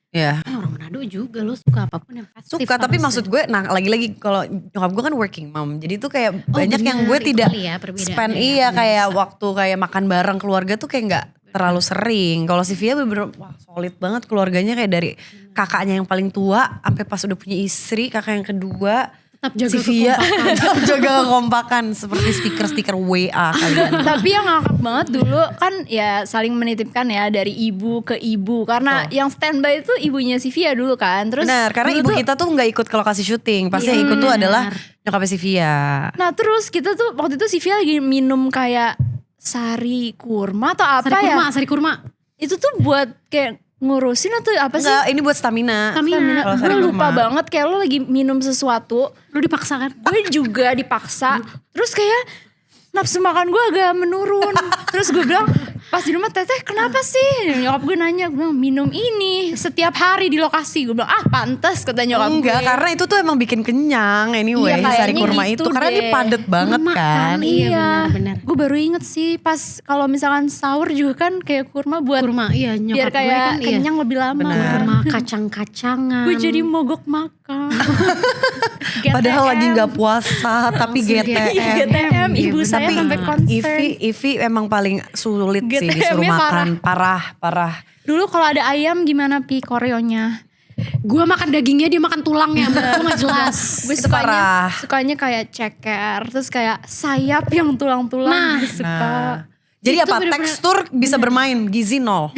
Ya. Orang Manado juga lo suka apapun yang festif. Suka tapi harusnya. maksud gue nah lagi-lagi kalau nyokap gue kan working mom. Jadi tuh kayak banyak bener, yang gue itu tidak kali ya perbedaannya spend ya, bener, kayak bisa. waktu kayak makan bareng keluarga tuh kayak nggak terlalu sering. Kalau si Via bener wah solid banget keluarganya kayak dari kakaknya yang paling tua sampai pas udah punya istri, kakak yang kedua tetap jaga si Via kekompakan. tetap jaga kekompakan seperti stiker-stiker WA kalian. Tapi yang ngakak banget dulu kan ya saling menitipkan ya dari ibu ke ibu. Karena yang standby itu ibunya si Via dulu kan. Terus Benar, karena dulu ibu tuh- kita tuh nggak ikut ke lokasi syuting. Pasti yang ikut tuh adalah nyokapnya si Via. Nah terus kita tuh waktu itu si Via lagi minum kayak sari kurma atau apa Sari kurma. Itu tuh buat kayak ngurusin atau apa sih? Enggak, ini buat stamina. Stamina. Kalau sari Gue lupa kurma. banget kayak lo lagi minum sesuatu. Lu dipaksa kan? Gue juga dipaksa. Terus kayak nafsu makan gue agak menurun. Terus gue bilang pas di rumah teteh kenapa sih? Nyokap gue nanya, gue bilang minum ini setiap hari di lokasi. Gue bilang pantas kata nyokap Enggak, gue. karena itu tuh emang bikin kenyang anyway, Iya, kayaknya sari kurma gitu itu. Karena deh. ini padet banget Lemak kan. kan, iya, benar-benar. Gue baru inget sih pas kalau misalkan sahur juga kan kayak kurma buat Kurma iya biar nyokap gue kayak kan iya. kenyang lebih lama. Benar. Kurma kacang-kacangan. Gue jadi mogok makan. Padahal lagi GTM. nggak puasa tapi Langsung GTM. GTM, Iya, ibu benar. saya Tapi sampai concern. Ivi emang paling sulit sih GTM-nya disuruh makan. Parah. Dulu kalau ada ayam gimana Pi koreonya? Gue makan dagingnya, dia makan tulangnya. Menurut gue gak jelas. Gue Itu parah. sukanya kayak ceker, terus kayak sayap yang tulang-tulang. Nah. Gue suka. Nah. Jadi Itu apa? bener-bener- Tekstur bisa bermain, gizi nol.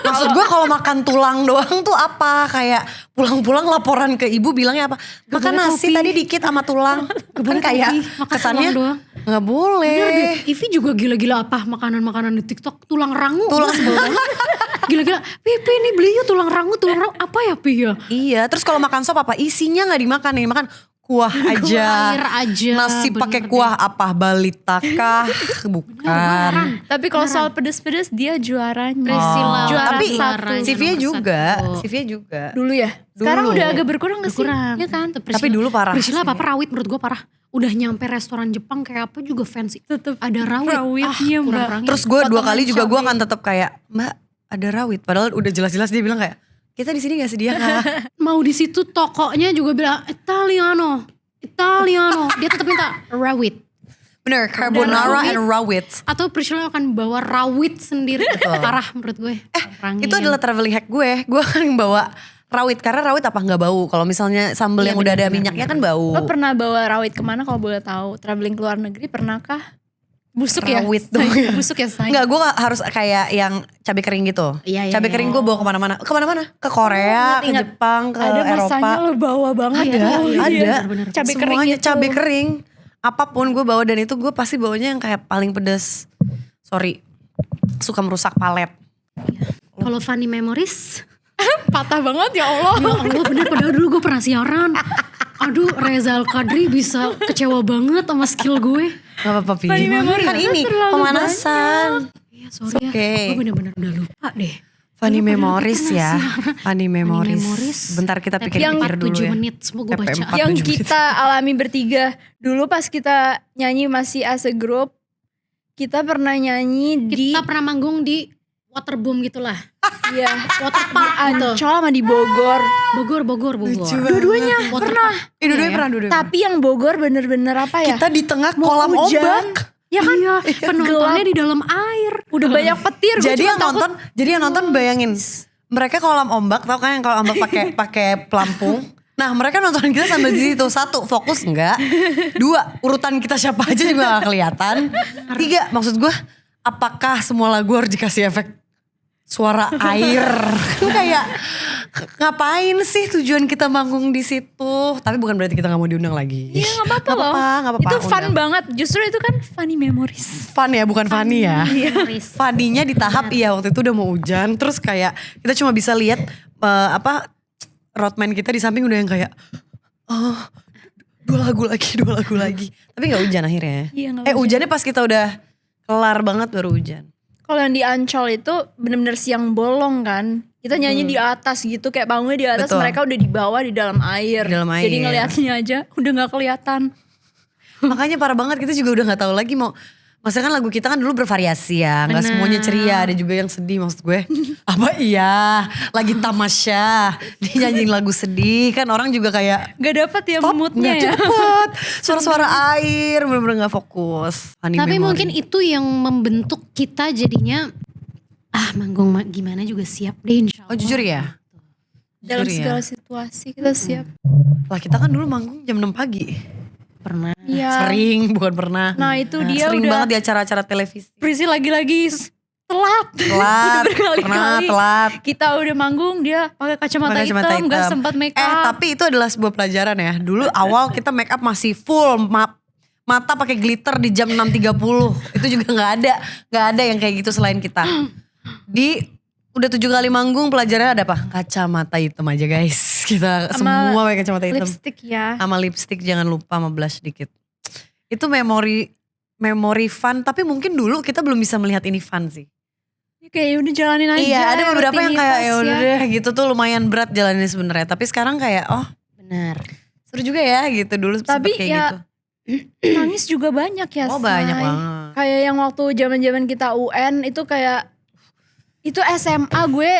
Maksud gue kalau makan tulang doang tuh apa? Kayak pulang-pulang laporan ke ibu bilangnya apa? Makan boleh nasi kopi. tadi dikit sama tulang. Kan kayak kopi, makan kesannya tulang doang. nggak boleh. Bener deh, Ivy juga gila-gila apa makanan-makanan di TikTok tulang rangu. Tulang Gue sebel banget. Gila-gila, Pi ini beli yuk tulang rangu apa ya Pi ya? Iya, terus kalau makan sop apa isinya nggak dimakan nih, makan kuah aja. Air aja. Nasi pakai bener kuah apa? Balita kah? Bukan. Tapi kalau soal pedes-pedes dia juaranya. Priscilla. Juara Tapi satu. Sivia nomor juga, satu. Sivia juga. Dulu ya. Sekarang Dulu. udah agak berkurang gak sih? Kurang. Iya kan? Tapi dulu parah. Priscilla sih. apa rawit menurut gue parah. Udah nyampe restoran Jepang kayak apa juga fancy. Tetep Ada rawit. rawitnya, kurang Mbak. rangi. Terus gue 2 Potongan kali juga gue cabai. akan tetap kayak, Mbak ada rawit. Padahal udah jelas-jelas dia bilang kayak, kita di sini nggak sedia kah? Mau di situ tokonya juga bilang Italiano. Dia tetap minta rawit. Bener, carbonara and rawit. Atau Priscilla akan bawa rawit sendiri. Parah menurut gue. Itu adalah traveling hack gue. Gue akan bawa rawit karena rawit apa nggak bau. Kalau misalnya sambal Iya, yang udah ada benar, minyaknya kan bau. Lo pernah bawa rawit kemana kalau boleh tahu? Traveling ke luar negeri pernahkah? Busuk ya? Rawit dong. Busuk ya say? Enggak, gue harus kayak yang cabai kering gitu. Iya, iya, Cabai iya. kering gue bawa kemana-mana. Kemana-mana? Ke Korea, ke Ingat, Jepang, ke ada Eropa. masanya lo bawa banget. Ada, Iya. ada. bener-bener. Cabai kering Semuanya itu. cabai kering. Apapun gue bawa dan itu gue pasti bawanya yang kayak paling pedas. Sorry, suka merusak palet. Kalau funny memories. Patah banget ya Allah. Ya Allah bener padahal dulu gue pernah siaran. Aduh Reza Al-Qadri bisa kecewa banget sama skill gue. Gak apa-apa Pi. Funny memory Kan ini terlalu pemanasan. Iya sorry ya, Oke. gue bener-bener udah lupa deh. Funny Dulu padahal memories pernah ya. siaran. Funny memories. memories. Bentar kita TP pikir-pikir dulu 7 ya. menit semua gue TP baca. 4. Yang 7 menit. kita alami bertiga. Dulu pas kita nyanyi masih as a group. Kita pernah nyanyi di Kita pernah manggung di Waterboom gitulah. ya, Waterpark gitu. Ancol sama di Bogor. Bogor. Lucu Dua-duanya pernah. Dua-duanya Iya, pernah, dua-duanya Tapi yang Bogor bener-bener apa ya? Kita di tengah Mau kolam hujan. ombak. Ya kan? Iya, penontonnya di dalam air. Udah banyak petir. Gua Jadi cuma yang takut nonton, bayangin. Mereka kolam ombak, tau kan yang kolam ombak pakai pelampung. Nah mereka nonton kita sambil di situ. 1, fokus enggak. 2, urutan kita siapa aja juga gak kelihatan. 3, maksud gue, apakah semua lagu harus dikasih efek suara air? Itu kayak ngapain sih tujuan kita manggung di situ? Tapi bukan berarti kita nggak mau diundang lagi. Iya gak apa-apa loh. Nggak apa-apa. Itu fun undang. banget. Justru itu kan funny memories. Fun ya, bukan funny ya. Memories. Funny-nya di tahap iya waktu itu udah mau hujan. Terus kayak kita cuma bisa lihat roadman kita di samping udah yang kayak dua lagu lagi. Tapi gak hujan akhirnya. Iya, nggak hujan. Hujannya pas kita udah kelar banget baru hujan. Kalau yang di Ancol itu bener-bener siang bolong kan. Kita nyanyi di atas gitu, kayak bangunnya di atas, Betul. mereka udah di bawah di dalam air. Di dalam air. Jadi ngeliatnya aja udah gak kelihatan. Makanya parah banget, kita juga udah gak tahu lagi mau. Maksudnya kan lagu kita kan dulu bervariasi ya, gak Benar. semuanya ceria, ada juga yang sedih maksud gue. Apa iya, lagi tamasya, dinyanyiin lagu sedih, kan orang juga kayak Gak dapet ya stop, moodnya gak ya. cepet. Suara-suara air, bener-bener gak fokus. Funny Tapi memory. mungkin itu yang membentuk kita jadinya manggung gimana juga siap deh insya Oh Allah. jujur ya? Dalam Jujur ya? segala situasi kita siap. Lah kita kan dulu manggung jam 6 pagi. Pernah. Iya. Sering, bukan pernah. Nah itu dia Sering udah banget di acara-acara televisi. Prisi lagi-lagi telat. Telat, berkali-kali. pernah telat. Kita udah manggung, dia pakai kacamata, hitam, gak sempat make up. Tapi itu adalah sebuah pelajaran ya. Dulu awal kita make up masih full, mata pakai glitter di jam 6.30. Itu juga nggak ada yang kayak gitu selain kita. Udah 7 kali manggung, pelajarannya ada apa? Kacamata hitam aja guys. Kita Sama semua pakai kacamata hitam. Lipstick ya. Sama lipstick, jangan lupa sama blush dikit. Itu memori fun, tapi mungkin dulu kita belum bisa melihat ini fun sih. Kayak udah jalanin aja. Iya, ada beberapa yang kayak ya rutinitas udah deh gitu tuh lumayan berat jalannya sebenarnya. Tapi sekarang kayak Benar. seru juga ya gitu dulu sempet Tapi kayak ya, gitu. Nangis juga banyak ya. Oh banyak Say. banget. Kayak yang waktu zaman-zaman kita UN itu kayak itu SMA gue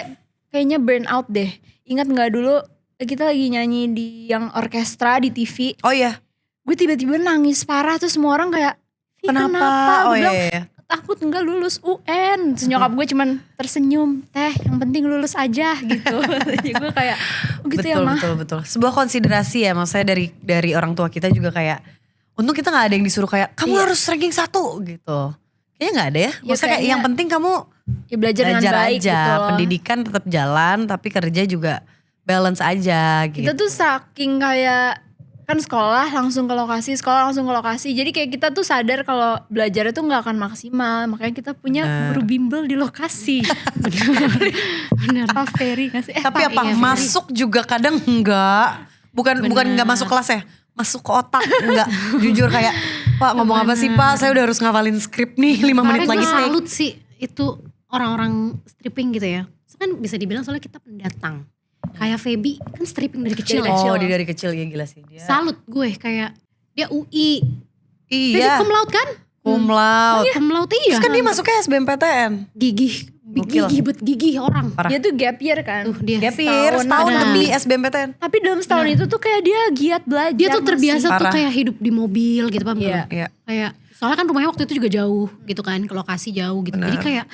kayaknya burn out deh. Ingat nggak dulu kita lagi nyanyi di yang orkestra di TV. Oh iya. Gue tiba-tiba nangis parah, terus semua orang kayak "Ih, Kenapa? Gue Oh bilang iya. takut nggak lulus UN. Terus nyokap gue cuman tersenyum, teh yang penting lulus aja gitu. Jadi gue kayak oh gitu ya mah. Betul. Sebuah konsiderasi ya, maksudnya dari orang tua kita juga kayak, untung kita nggak ada yang disuruh kayak kamu harus ranking 1 gitu. Kayaknya nggak ada ya. Ya, Maksudnya kayak kayaknya yang penting kamu Ya belajar dengan belajar baik aja, gitu loh. pendidikan tetap jalan, tapi kerja juga balance aja gitu. Kita tuh saking kayak kan sekolah langsung ke lokasi. Jadi kayak kita tuh sadar kalau belajar itu nggak akan maksimal. Makanya kita punya guru bimbel di lokasi. Bener. Pak Ferry nggak sih? Tapi Pak, apa iya, masuk juga kadang enggak. Bukan enggak masuk kelas ya. Masuk ke otak enggak. Jujur kayak Pak ngomong apa sih Pak? Saya udah harus ngafalin skrip nih 5 menit Makanya lagi gue take. salut sih itu orang-orang stripping gitu ya. Itu kan bisa dibilang soalnya kita pendatang. Kayak Feby kan stripping dari kecil ya. Oh, dia dari kecil ya gila sih dia. Salut gue kayak dia UI. Feby Iya. cum laude kan? Cum laude. Cum laude iya. Terus kan dia masuknya SBMPTN. Gigih. Gokil. Gigih orang. Parah. Dia tuh gap year kan. Dia Gap year setahun Benar. demi SBMPTN. Tapi dalam setahun itu tuh kayak dia giat belajar. Dia tuh terbiasa masih. tuh Parah. kayak hidup di mobil gitu Pak. Iya. Iya. Kayak soalnya kan rumahnya waktu itu juga jauh gitu kan, ke lokasi jauh gitu. Benar. Jadi kayak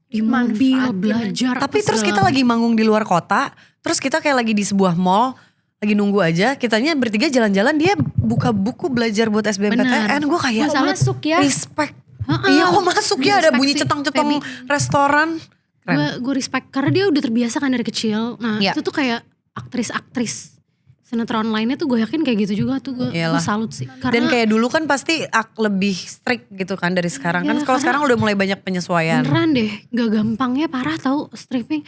di mobil Manfaatin belajar. Tapi apa terus kita segala lagi manggung di luar kota, terus kita kayak lagi di sebuah mall, lagi nunggu aja, kitanya bertiga jalan-jalan, dia buka buku belajar buat SBMPTN, gue kayak Kok masuk ya? respect. Heeh. Iya kok masuk ya, ada Respect bunyi sih, cetang-cetang Feby. restoran. Keren. Gue respect karena dia udah terbiasa kan dari kecil. Nah Iya. itu tuh kayak aktris-aktris sinetron lainnya tuh gue yakin kayak gitu juga tuh gue Iyalah. salut sih. Dan Karena kayak dulu kan pasti lebih strict gitu kan dari sekarang. Kan kalau sekarang udah mulai banyak penyesuaian. beneran deh gak gampangnya parah tau stripping.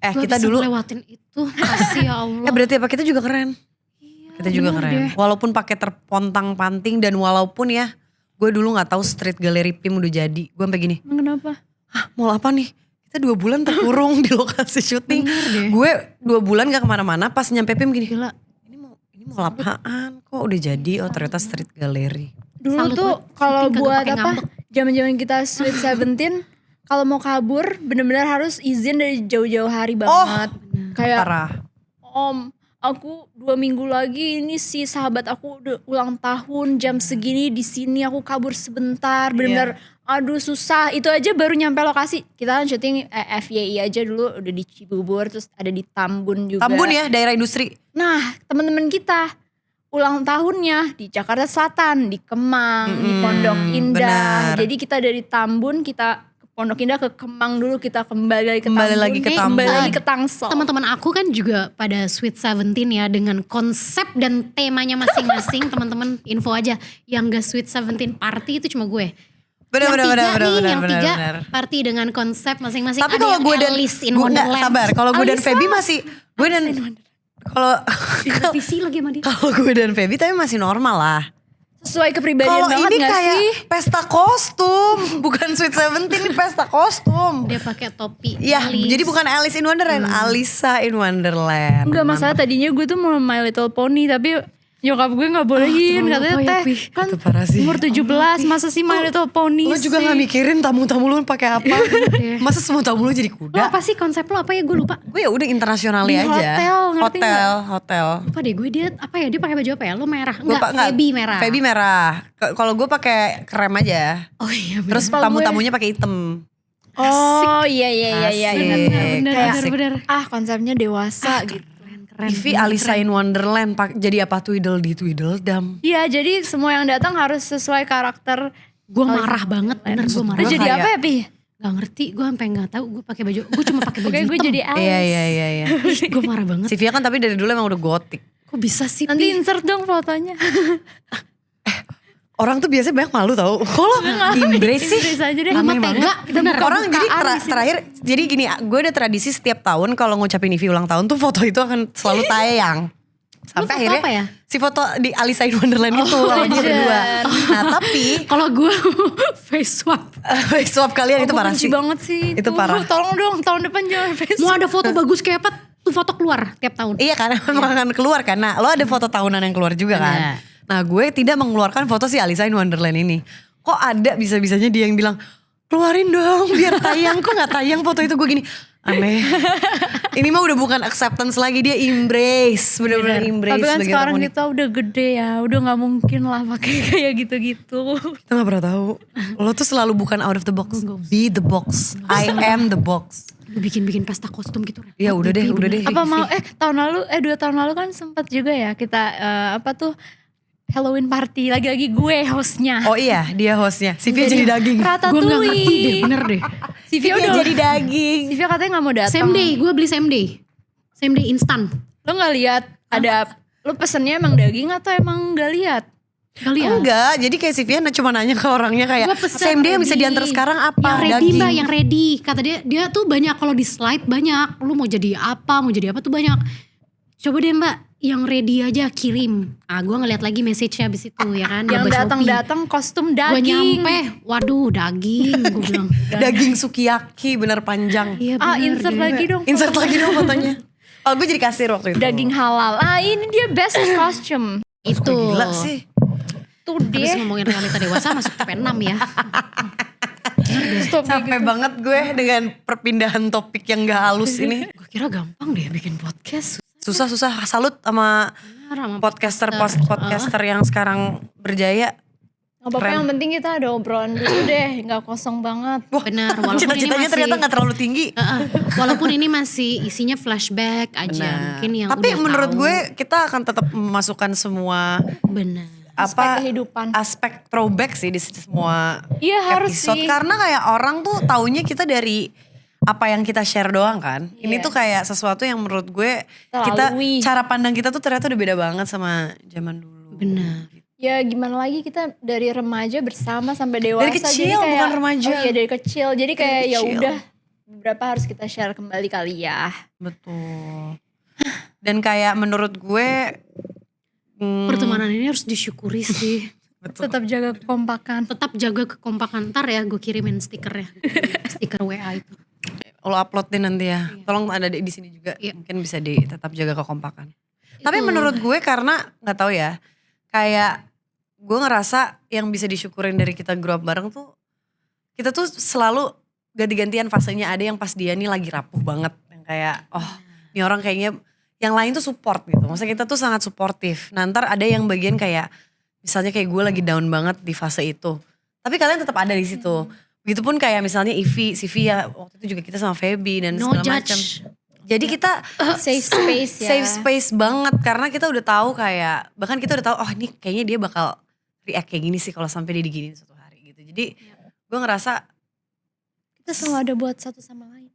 Gue Kita bisa dulu, lewatin itu kasih ya Allah. berarti apa kita juga keren. Kita juga bener keren. deh. Walaupun pakai terpontang-panting dan walaupun ya, gue dulu nggak tahu Street Gallery PIM udah jadi. Gue sampai gini, Kenapa? hah mau apa nih? Kita 2 bulan terkurung di lokasi syuting. Bener deh. Gue 2 bulan gak kemana-mana, pas nyampe PIM gini, Gila. ini mau apaan? Kok udah jadi? Oh ternyata Street Gallery. Dulu Salut tuh banget, kalau syuting kagak buat pakai apa? ngambek. Zaman-zaman kita Sweet Seventeen, kalau mau kabur bener-bener harus izin dari jauh-jauh hari banget. Kayak Parah. Om, aku 2 minggu lagi ini si sahabat aku udah ulang tahun jam segini di sini aku kabur sebentar. Bener-bener aduh susah. Itu aja baru nyampe lokasi. Kita kan syuting FYI aja dulu udah di Cibubur, terus ada di Tambun juga. Tambun ya, daerah industri. Nah, teman-teman kita ulang tahunnya di Jakarta Selatan, di Kemang, di Pondok Indah. benar. Jadi kita dari Tambun kita ke Pondok Indah ke Kemang dulu, kita kembali lagi ke Kembali Tambun, lagi ke Tambun. kembali lagi ke Tangsel. Teman-teman aku kan juga pada Sweet Seventeen ya dengan konsep dan temanya masing-masing. Teman-teman info aja, yang gak Sweet Seventeen party itu cuma gue. Bener. Yang tiga party dengan konsep masing-masing. Tapi Ada kalau yang gue dan Alice in gue nggak Wonderland. sabar. Kalau gue dan Alisa. Feby masih, gue dan kalau Direvisi lagi sama dia. kalau gue dan Feby tapi masih normal lah. Sesuai kepribadian Kalau banget ini gak kayak sih? pesta kostum, bukan Sweet Seventeen, ini pesta kostum. Dia pakai topi. Ya, Alice. jadi bukan Alice in Wonderland, Alisa in Wonderland. Enggak masalah, tadinya gue tuh mau My Little Pony tapi nyokap gue gak bolehin. terlalu Katanya apa ya, teh Pi? kan Itu parah sih. umur 17 masa sih My Little Pony Lo juga sih? gak mikirin tamu-tamu lu pakai apa? Masa semua tamu lu jadi Lo kuda? apa sih konsep lo apa ya gue lupa. Gue ya udah internasional Di aja. hotel, ngerti hotel. Lupa deh gue dia apa ya dia pakai baju apa ya? Lo merah. Gue Enggak, Feby merah. Feby merah. Kalau gue pakai krem aja. Oh iya bener. Terus Kalau tamu-tamunya pakai hitam. Oh iya Asik. Bener, Kayak bener. konsepnya dewasa gitu. Keren. Ivy Alisa in Wonderland jadi apa Tweedledum. Iya, jadi semua yang datang harus sesuai karakter. Gue marah banget, bener gue marah. Lu jadi kayak- apa ya, Pi? Gak ngerti, gue sampai gak tahu gue pakai baju. Gue cuma pakai baju Oke, gue hitam. jadi Alice. Iya. Gue marah banget. Sivia kan tapi dari dulu emang udah gotik. Kok bisa sih? Nanti Pi? insert dong fotonya. Orang tuh biasanya banyak malu tau. Kalau embrace sih. Embrace aja deh. Lama Ramai tega, bener. Orang jadi bukaan di sini. terakhir, jadi gini, gue ada tradisi setiap tahun kalau ngucapin Ivy ulang tahun tuh foto itu akan selalu tayang. Sampai foto akhirnya apa ya? si foto di Alisa in Wonderland itu sama dia legend. berdua. Nah tapi Kalau gue face swap. swap kalian itu Gue parah benci sih. banget sih. Itu parah. Tolong dong tahun depan jangan Facebook. Mau ada foto bagus kayak apa? Tuh foto keluar tiap tahun. Iya kan memang akan keluar kan. Nah lo ada foto tahunan yang keluar juga kan. Ada. Nah gue tidak mengeluarkan foto si Alisa in Wonderland ini. Kok ada bisa-bisanya dia yang bilang keluarin dong biar tayang. Kok gak tayang foto itu gue gini. Aneh. Ini mah udah bukan acceptance lagi, dia embrace. Bener-bener embrace. Tapi kan sebagai sekarang orang unik. kita udah gede ya, udah nggak mungkin lah pakai kayak gitu-gitu. Kita gak pernah tahu. Lo tuh selalu bukan out of the box. Be the box. I am the box. Lu bikin-bikin pesta kostum gitu. Ya udah deh, udah deh. Apa mau 2 tahun lalu kan sempat juga ya kita apa tuh Halloween party, lagi-lagi gue hostnya. Oh iya, dia hostnya. Sivia jadi daging. Gue Ratatouille. gak ngerti deh, bener deh. Sivia Dia udah jadi daging. Sivia katanya gak mau datang. Same day, gue beli same day. Same day instan. Lo gak lihat ada Lu pesennya emang daging atau emang gak lihat? Kali ya. Enggak, jadi kayak si Vian cuma nanya ke orangnya kayak Gua pesen same day yang bisa ready. diantar sekarang apa? Yang ready Daging. mbak, yang ready. Kata dia tuh banyak, kalau di slide banyak. Lu mau jadi apa tuh banyak. Coba deh mbak, yang ready aja kirim. Gue ngeliat lagi message-nya abis itu ya kan. Yang nambah datang-datang kostum Gue daging. nyampe, waduh daging. Gue bilang. Daging sukiyaki bener panjang. Iya Ah, bener, insert dia. lagi dong. Insert lagi dong fotonya. Oh gue jadi kasir waktu itu. Daging halal. Ah, ini dia best costume. Itu. Gila sih. Tuh Habis deh. ngomongin realita dewasa masuk top 6 ya. Stop Capek banget gue dengan perpindahan topik yang gak halus ini. Gue kira gampang deh bikin podcast. Susah-susah, salut sama Benar, sama podcaster yang sekarang berjaya. Gak apa-apa, yang penting kita ada obrolan dulu deh. Gak kosong banget. Benar, walaupun Cita-citanya ini ternyata masih gak terlalu tinggi. walaupun ini masih isinya flashback aja. Benar. Mungkin yang Tapi udah menurut tahu. gue kita akan tetap memasukkan semua Benar. Aspek kehidupan. aspek throwback sih di semua Iya, harus episode. sih. Karena kayak orang tuh taunya kita dari apa yang kita share doang kan. Ini Iya. tuh kayak sesuatu yang menurut gue Terlalui. cara pandang kita tuh ternyata udah beda banget sama zaman dulu. Benar. Ya gimana lagi, kita dari remaja bersama sampai dewasa. Dari kecil, jadi kayak, bukan remaja. Oh iya, dari kecil. Jadi kayak ya kecil. udah, beberapa harus kita share kembali kali ya. Betul. Dan kayak menurut gue Pertemanan ini harus disyukuri sih. betul. Tetap jaga kekompakan. Tetap jaga kekompakan. Ntar ya gue kirimin stikernya. Stiker WA itu. Lo upload deh nanti ya. Tolong ada di sini juga. Iya. Mungkin bisa tetap jaga kekompakan. Tapi menurut gue karena gak tahu ya. Kayak gue ngerasa yang bisa disyukurin dari kita grow up bareng tuh. Kita tuh selalu ganti-gantian fasenya. Ada yang pas dia nih lagi rapuh banget. Yang kayak ini orang kayaknya yang lain tuh support gitu. Maksudnya kita tuh sangat suportif. Nah ntar ada yang bagian kayak misalnya kayak gue lagi down banget di fase itu. Tapi kalian tetap ada di situ. Begitupun kayak misalnya Ivy, ya waktu itu juga kita sama Feby dan No segala macam. judge. Jadi kita Safe space ya. safe space banget karena kita udah tahu kayak bahkan kita udah tahu ini kayaknya dia bakal react kayak gini sih kalau sampai dia diginiin suatu hari gitu. Jadi gue ngerasa Kita selalu ada buat satu sama lain.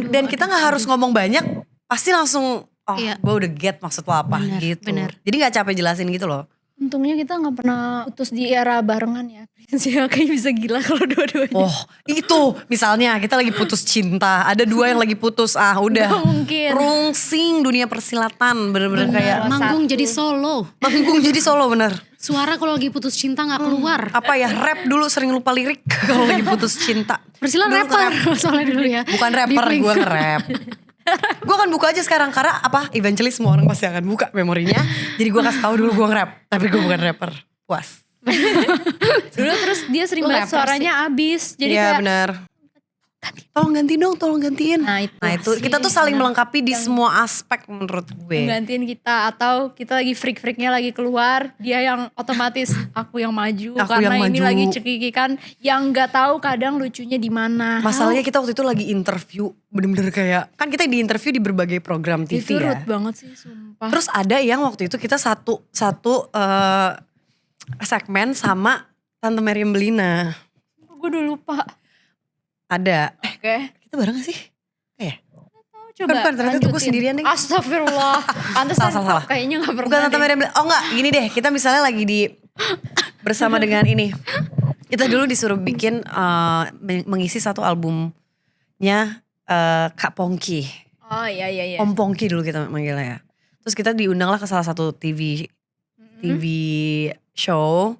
dan kita nggak harus ngomong banyak, pasti langsung Iya. gue udah get maksud lo apa Benar, gitu. benar. Jadi nggak capek jelasin gitu loh. Untungnya kita gak pernah putus di era barengan ya. Sih kayak bisa gila kalau dua-duanya. Oh itu misalnya kita lagi putus cinta, ada dua yang lagi putus, udah Gak mungkin. rungsing dunia persilatan bener-bener Bener. kayak Manggung Satu. jadi solo. manggung jadi solo bener. Suara kalau lagi putus cinta gak keluar. Apa ya rap dulu sering lupa lirik kalau lagi putus cinta. Persila Dulu rapper soalnya dulu ya. Bukan rapper, Di gue nge-rap. Gue akan buka aja sekarang karena evangelis semua orang pasti akan buka memorinya. Jadi gue kasih tahu dulu gue nge-rap, tapi gue bukan rapper. Puas. Dulu terus dia sering Lu banget rapper suaranya abis. Jadi Iya kayak benar. Tolong ganti dong, tolong gantiin. Nah itu kita tuh saling melengkapi di semua aspek menurut gue. gantiin kita. Atau kita lagi freak-freaknya lagi keluar. Dia yang otomatis aku yang maju. Aku karena yang ini maju. lagi cekikikan. Yang gak tahu kadang lucunya di mana. Masalahnya kita waktu itu lagi interview, bener-bener kayak kan kita di interview di berbagai program TV Itu ya. rude banget sih sumpah. Terus ada yang waktu itu kita satu segmen sama Tante Meriam Belina. Gue udah lupa. Ada. Oke. Kita bareng gak sih? Kayak. Coba Bukan, ternyata tuh gue lanjutin. sendirian deh. Astagfirullah. Pantesan Salah. kayaknya gak pernah Bukan Tante deh. Meriam Belina. Oh enggak, gini deh. Kita misalnya lagi bersama dengan ini. Kita dulu disuruh bikin mengisi satu albumnya Kak Pongki. Oh iya. Om Pongki dulu kita manggilnya ya. Terus kita diundang lah ke salah satu TV show.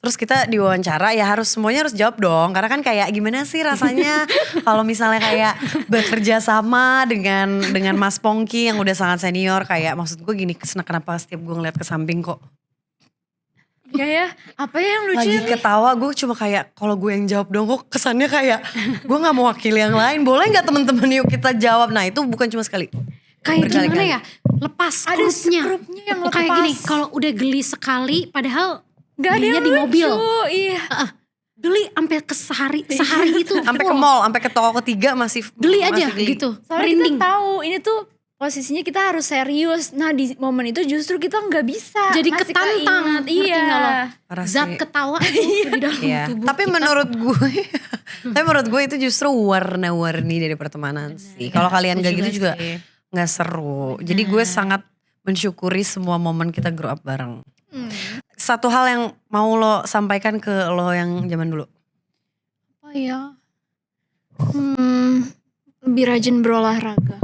Terus kita diwawancara ya semuanya harus jawab dong. Karena kan kayak gimana sih rasanya kalau misalnya kayak bekerja sama dengan Mas Pongki yang udah sangat senior. Kayak maksud gue gini, kenapa setiap gue ngeliat ke samping kok Iya ya. Apa ya yang lucu? lagi ketawa. Gue cuma kayak kalau gue yang jawab dong kok kesannya kayak gue gak mau wakili yang lain. Boleh gak temen-temen yuk kita jawab. Nah itu bukan cuma sekali. Kayak gimana Berkali-kali. ya? Lepas Ada skrupnya. skrupnya yang lepas. Kayak gini, kalau udah geli sekali padahal Gak ada belinya yang di mobil. lucu. Iya. Geli sampai ke sehari itu. Sampai ke mall, sampai ke toko ketiga masih Geli masih aja geli. gitu. Soalnya Merinding. kita tahu ini tuh posisinya kita harus serius. Nah di momen itu justru kita nggak bisa. Jadi Masih ketantang, keinget. ngerti Iya. nggak lo? Parah Zat sih. ketawa tuh di dalam Iya. tubuh Tapi kita. menurut gue itu justru warna-warni dari pertemanan sih. Kalau kalian Aku gak gitu juga sih. nggak seru. Jadi gue sangat mensyukuri semua momen kita grow up bareng. Satu hal yang mau lo sampaikan ke lo yang zaman dulu. Oh ya. Lebih rajin berolahraga.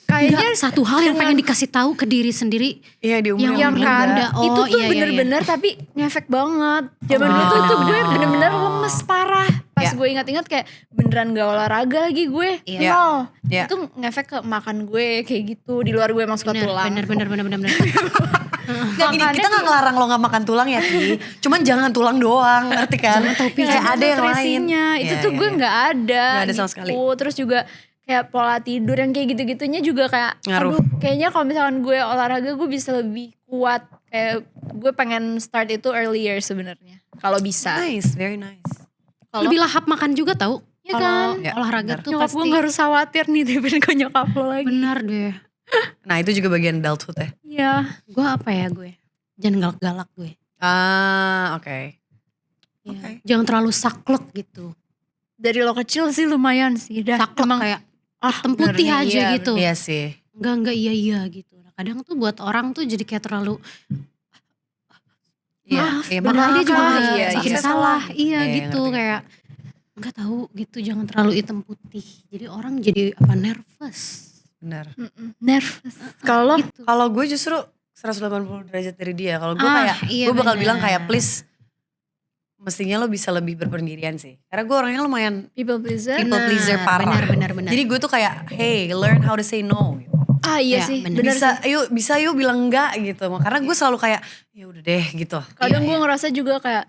Kayaknya Satu hal yang pengen dikasih tahu ke diri sendiri. Iya di umur yang yang kan muda. Oh, itu tuh iya, iya, bener-bener tapi ngefek banget. Zaman dulu tuh gue bener-bener lemes parah. Pas gue ingat-ingat kayak beneran gak olahraga lagi gue. Iya. Nol. Iya. Itu ngefek ke makan gue kayak gitu. Di luar gue emang suka tulang. Bener. Nggak, gini, kita gak ngelarang lo gak makan tulang ya Ki. Cuman jangan tulang doang, ngerti kan? Kayak ada yang lain. Nutrisinya itu Iya, tuh iya, gue iya. nggak ada. Nggak ada sama gitu. sekali. Terus juga kayak pola tidur yang kayak gitu-gitunya juga kayak Ngaruh. aduh kayaknya kalau misalkan gue olahraga gue bisa lebih kuat. Kayak gue pengen start itu earlier sebenarnya kalau bisa. Nice, very nice. Kalau Lebih lahap makan juga tahu. ya Kalau kan Ya, olahraga bener. tuh nyokap pasti gue gak harus khawatir nih daripada ke nyokap lo lagi. benar deh. Nah itu juga bagian adulthood ya. Iya. Gue apa ya gue? Jangan galak-galak gue. Oke. Iya. Oke. Jangan terlalu saklek gitu. Dari lo kecil sih lumayan sih. Dah Saklek emang kayak hitam putih bener, aja iya, gitu. Iya sih. Enggak iya gitu. Nah, kadang tuh buat orang tuh jadi kayak terlalu Iya, Maaf, iya, benar. padahal dia juga Maaf, nggak iya, bikin iya. salah. Iya Iya, gitu ngerti. kayak enggak tahu gitu, jangan terlalu hitam putih. Jadi orang jadi apa nervous. Benar. nervous. Kalau Gitu. Kalau gue justru 180 derajat dari dia. Kalau gue Ah, kayak, iya gue bakal bener. bilang kayak please, mestinya lo bisa lebih berpendirian sih. Karena gue orangnya lumayan people pleaser. people pleaser parah. Benar. Jadi gue tuh kayak, hey, learn how to say no. Gitu. Ah iya Ya, sih, bener. bener Bisa sih. yuk bilang enggak gitu. Karena gue selalu kayak, ya udah deh gitu. Kadang Iya, gue iya. ngerasa juga kayak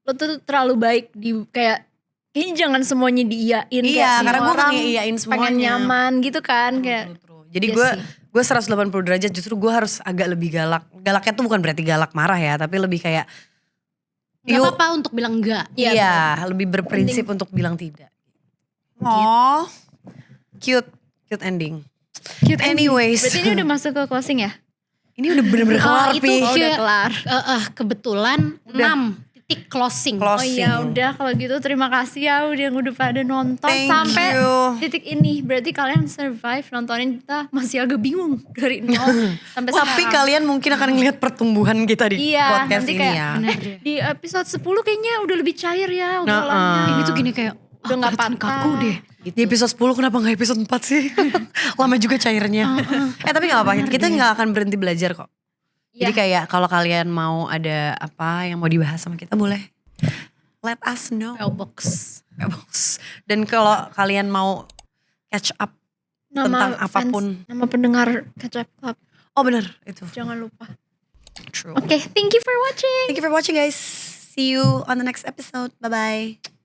lo tuh terlalu baik di kayak kayaknya jangan semuanya diiyain Iya, kayak semua karena gue orang kan ngeiyain semuanya. pengen nyaman gitu kan True, kayak true, true. Jadi Iya gue sih. gue 180 derajat justru gue harus agak lebih galak. Galaknya tuh bukan berarti galak marah ya, tapi lebih kayak Gak yuk, apa-apa untuk bilang enggak. Iya, iya, lebih berprinsip untuk bilang tidak. Oh, cute ending. cute ending. Anyways, Berarti ini udah masuk ke closing ya? ini udah bener-bener kelar itu Pi. Oh, udah Kayak- kelar. Kebetulan 6 titik closing. Oh Closing. iya udah kalau gitu terima kasih ya yang udah pada nonton Thank sampai you. titik ini. Berarti kalian survive nontonin kita masih agak bingung dari 0 sampai Tapi sekarang. kalian mungkin akan ngeliat pertumbuhan kita di Iya, podcast nanti ini kayak ya. Bener deh. Di episode 10 kayaknya udah lebih cair ya obrolannya. Ini tuh gini kayak Udah nggak kelihatan patah. kaku deh. Di episode 10 kenapa gak episode 4 sih? Lama juga cairnya. Tapi gak apa-apa, kita gak akan berhenti belajar kok. Jadi Iya. kayak kalau kalian mau ada apa yang mau dibahas sama kita boleh. Let us know. PO Box. Dan kalau kalian mau catch up tentang fans, apapun. nama pendengar Catch Up Club. Oh bener itu. Jangan lupa. True. Oke, thank you for watching. Thank you for watching guys. See you on the next episode. Bye-bye.